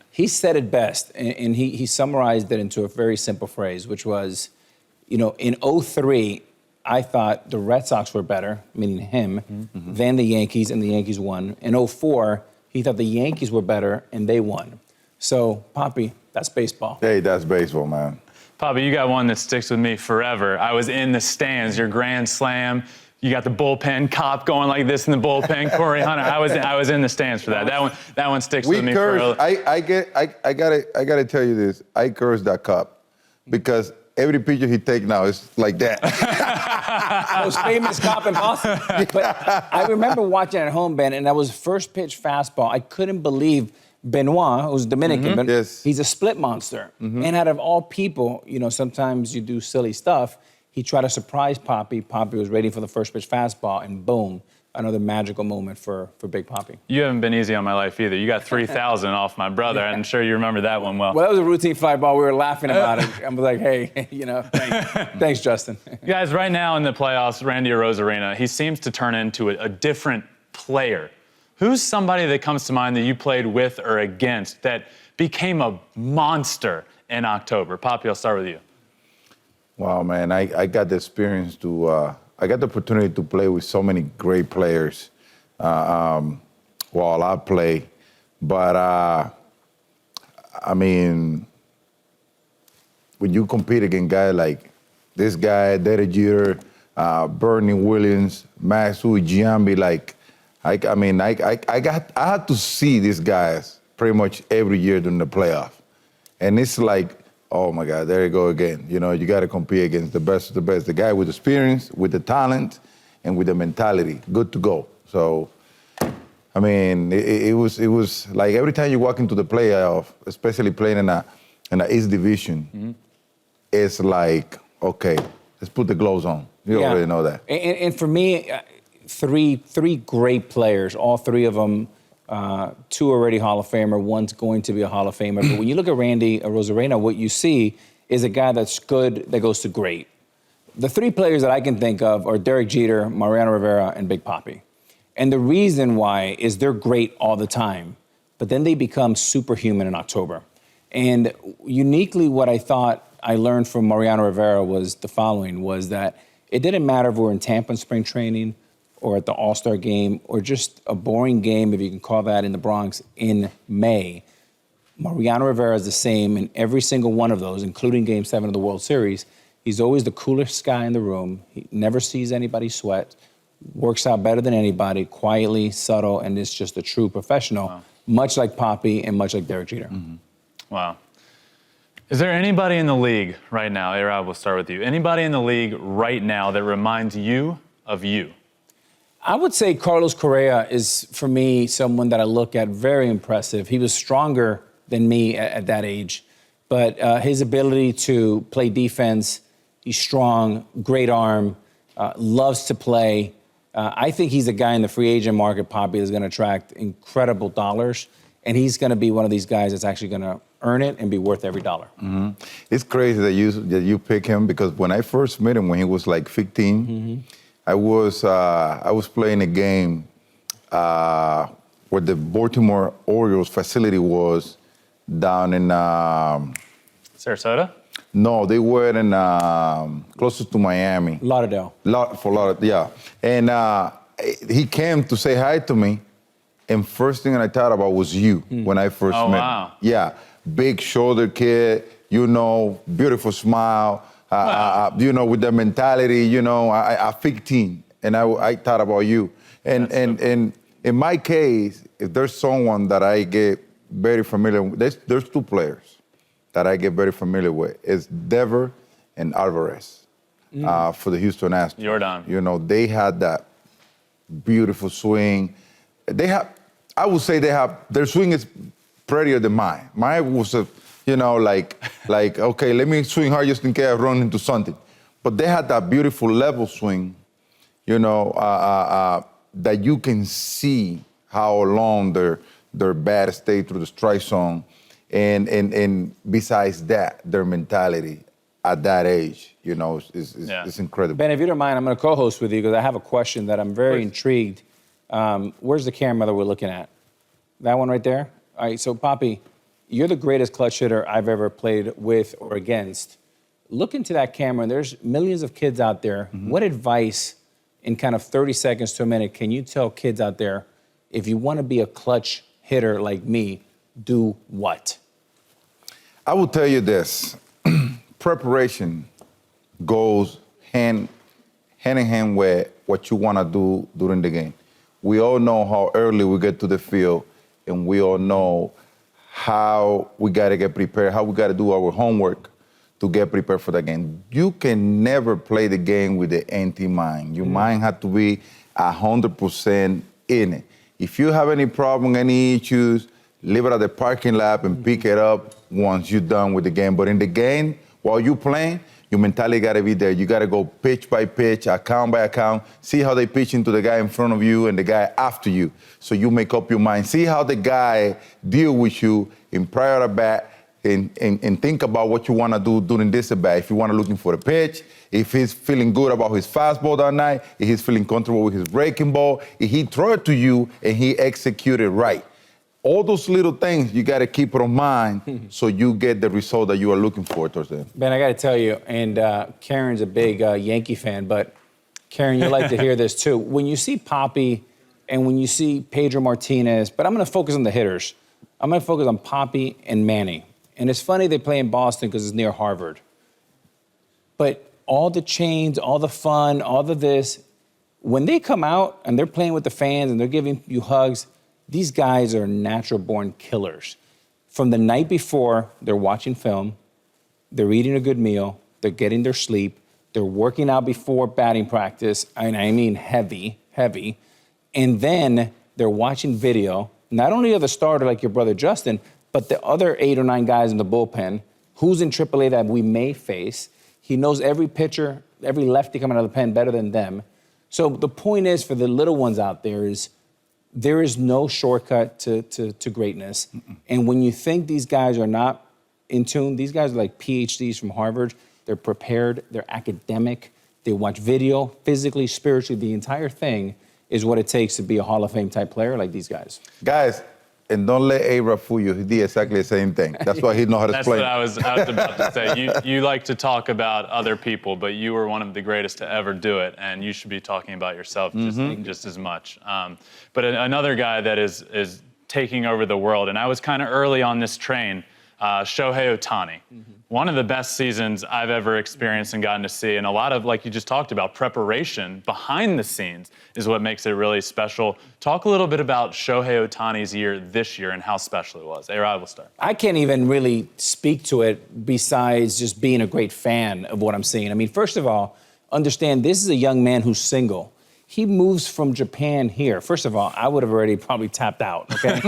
He said it best, and he summarized it into a very simple phrase, which was, in 03, I thought the Red Sox were better, meaning him, than the Yankees, and the Yankees won. In 04, he thought the Yankees were better, and they won. So, Papi, that's baseball. Hey, that's baseball, man. Papi, you got one that sticks with me forever. I was in the stands, your grand slam. You got the bullpen cop going like this in the bullpen, Corey Hunter. I was in the stands for that. That one sticks with me forever. I gotta tell you this. I curse that cop because every picture he take now is like that. Most famous cop in Boston. But I remember watching at home, Ben, and that was first pitch fastball. I couldn't believe Benoit, who's Dominican, but yes. He's a split monster. And out of all people, sometimes you do silly stuff. He tried to surprise Papi. Papi was waiting for the first pitch fastball, and boom, another magical moment for Big Papi. You haven't been easy on my life either. You got 3,000 off my brother. I'm sure you remember that one well. Well, that was a routine fly ball. We were laughing about it. I was like, hey, thanks, Justin. Guys, right now in the playoffs, Randy Arozarena, he seems to turn into a different player. Who's somebody that comes to mind that you played with or against that became a monster in October? Papi, I'll start with you. Wow, man, I got the experience to, I got the opportunity to play with so many great players while I play. But, I mean, when you compete against guys like this guy, Derek Jeter, Bernie Williams, Maxwell Giambi, like, I had to see these guys pretty much every year during the playoff. And it's like, oh my God, there you go again. You know, you got to compete against the best of the best. The guy with experience, with the talent, and with the mentality, good to go. So, I mean, it was like every time you walk into the playoff, especially playing in a East Division, it's like, okay, let's put the gloves on. You already know that. And for me, three great players, all three of them. Two already Hall of Famer, one's going to be a Hall of Famer. But when you look at Randy Rosarena, what you see is a guy that's good that goes to great. The three players that I can think of are Derek Jeter, Mariano Rivera, and Big Papi. And the reason why is they're great all the time, but then they become superhuman in October. And uniquely what I thought I learned from Mariano Rivera was the following, was that it didn't matter if we're in Tampa in spring training or at the All-Star game, or just a boring game, if you can call that, in the Bronx in May. Mariano Rivera is the same in every single one of those, including Game 7 of the World Series. He's always the coolest guy in the room. He never sees anybody sweat, works out better than anybody, quietly, subtle, and is just a true professional, much like Papi and much like Derek Jeter. Wow. Is there anybody in the league right now, A-Rob, we'll start with you, anybody in the league right now that reminds you of you? I would say Carlos Correa is, for me, someone that I look at, very impressive. He was stronger than me at that age, but his ability to play defense, he's strong, great arm, loves to play. I think he's a guy in the free agent market, Papi, that's going to attract incredible dollars, and he's going to be one of these guys that's actually going to earn it and be worth every dollar. It's crazy that you pick him, because when I first met him when he was like 15, I was playing a game where the Baltimore Orioles facility was down in Sarasota? No, they were in closest to Miami. Lauderdale. Yeah. And he came to say hi to me, and first thing I thought about was you when I first met him. Yeah, big shoulder kid, you know, beautiful smile. You know, with the mentality, you know, I 15, and I thought about you. And in my case, if there's someone that I get very familiar with, there's two players that I get very familiar with. It's Dever and Alvarez for the Houston Astros. Jordan. You know, they had that beautiful swing. I would say their swing is prettier than mine. Mine was you know, like, okay, let me swing hard just in case I run into something. But they had that beautiful level swing, you know, that you can see how long their bat stayed through the strike zone. And besides that, their mentality at that age, you know, is incredible. Ben, if you don't mind, I'm going to co-host with you because I have a question that I'm very intrigued. Where's the camera that we're looking at? That one right there? All right, so Papi, you're the greatest clutch hitter I've ever played with or against. Look into that camera, and there's millions of kids out there. What advice, in kind of 30 seconds to a minute, can you tell kids out there, if you want to be a clutch hitter like me, do what? I will tell you this. Preparation goes hand in hand with what you want to do during the game. We all know how early we get to the field, and we all know how we got to get prepared, how we got to do our homework to get prepared for the game. You can never play the game with the empty mind. Your mind has to be 100% in it. If you have any problem, any issues, leave it at the parking lot and pick it up once you're done with the game. But in the game, while you're playing, your mentality got to be there. You got to go pitch by pitch, account by account, see how they pitch into the guy in front of you and the guy after you. So you make up your mind. See how the guy deal with you in prior at bat, and think about what you want to do during this at bat. If you want to looking for a pitch, if he's feeling good about his fastball that night, if he's feeling comfortable with his breaking ball, if he throw it to you and he executed right. all those little things you got to keep it on mind so you get the result that you are looking for towards them. Ben, I got to tell you, and Karen's a big Yankee fan, but Karen, you like to hear this too. When you see Papi and when you see Pedro Martinez, but I'm going to focus on the hitters. I'm going to focus on Papi and Manny. And it's funny they play in Boston because it's near Harvard. But all the chains, all the fun, all of this, when they come out and they're playing with the fans and they're giving you hugs, these guys are natural-born killers. From the night before, they're watching film, they're eating a good meal, they're getting their sleep, they're working out before batting practice, and I mean heavy, and then they're watching video, not only of the starter like your brother Justin, but the other 8 or 9 guys in the bullpen, who's in AAA that we may face. He knows every pitcher, every lefty coming out of the pen better than them. So the point is, for the little ones out there is no shortcut to greatness. And when you think these guys are not in tune, these guys are like PhDs from Harvard. They're prepared, they're academic, they watch video, physically, spiritually, the entire thing is what it takes to be a Hall of Fame type player like these guys. Guys, and don't let A-Rod fool you. He did exactly the same thing. That's why he knows how to That's explain. what I was about to say. You like to talk about other people, but you were one of the greatest to ever do it, and you should be talking about yourself just as much. But another guy that is taking over the world, and I was kind of early on this train, Shohei Ohtani. One of the best seasons I've ever experienced and gotten to see, and a lot of, like you just talked about, preparation behind the scenes is what makes it really special. Talk a little bit about Shohei Ohtani's year this year and how special it was. A-Rod, will start. I can't even really speak to it besides just being a great fan of what I'm seeing. I mean, first of all, understand this is a young man who's single. He moves from Japan here. First of all, I would have already probably tapped out, okay?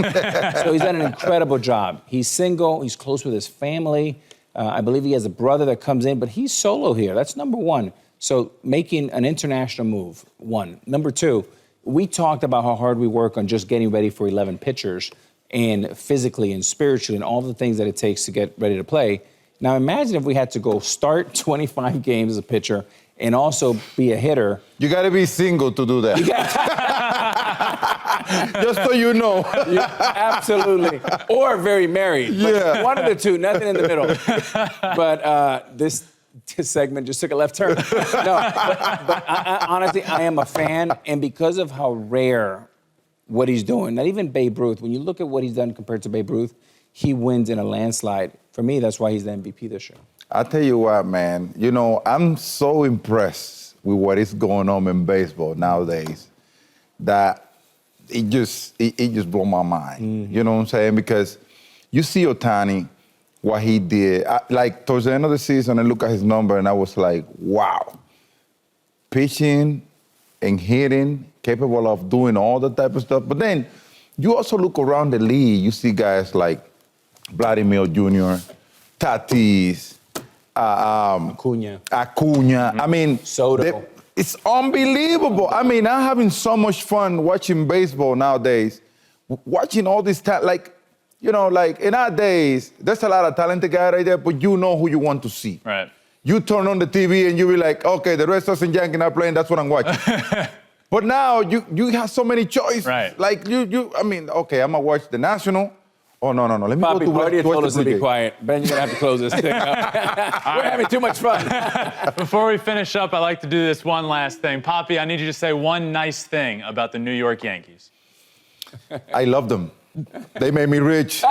So he's done an incredible job. He's single, he's close with his family. I believe he has a brother that comes in, but he's solo here. That's number one. So making an international move, one. Number two, we talked about how hard we work on just getting ready for 11 pitchers and physically and spiritually and all the things that it takes to get ready to play. Now imagine if we had to go start 25 games as a pitcher and also be a hitter. You got to be single to do that. Just so you know. Absolutely. Or very married. Yeah. One of the two, nothing in the middle. But this segment just took a left turn. No, but honestly, I am a fan. And because of how rare what he's doing, not even Babe Ruth, when you look at what he's done compared to Babe Ruth, he wins in a landslide. For me, that's why he's the MVP this year. I'll tell you what, man. You know, I'm so impressed with what is going on in baseball nowadays that it just blew my mind. You know what I'm saying? Because you see Ohtani, what he did. Like, towards the end of the season, I look at his number, and I was like, wow. Pitching and hitting, capable of doing all that type of stuff. But then you also look around the league, you see guys like Vladimir Jr., Tatis, Acuna. I mean, Soto. It's unbelievable. I mean, I'm having so much fun watching baseball nowadays, watching all this talent. Like, you know, like in our days, there's a lot of talented guys right there, but you know who you want to see. Right. You turn on the TV and you be like, okay, the Red Sox and Yankees are playing, that's what I'm watching. But now you have so many choices. Right. Like I mean, okay, I'm gonna watch the National. Oh, no. Let me Papi, go to Party told us to be Blue Jays. quiet. Ben, you're going to have to close this thing up. We're having too much fun. Before we finish up, I'd like to do this one last thing. Papi, I need you to say one nice thing about the New York Yankees. I love them. They made me rich. Hey,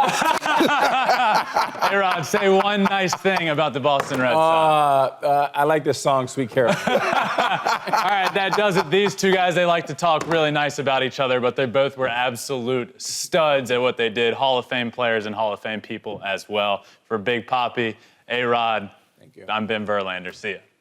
Rod, say one nice thing about the Boston Red Sox. I like this song, Sweet Carol. All right, that does it. These two guys, they like to talk really nice about each other, but they both were absolute studs at what they did. Hall of Fame players and Hall of Fame people as well. For Big Papi, A-Rod, Thank you. I'm Ben Verlander. See ya.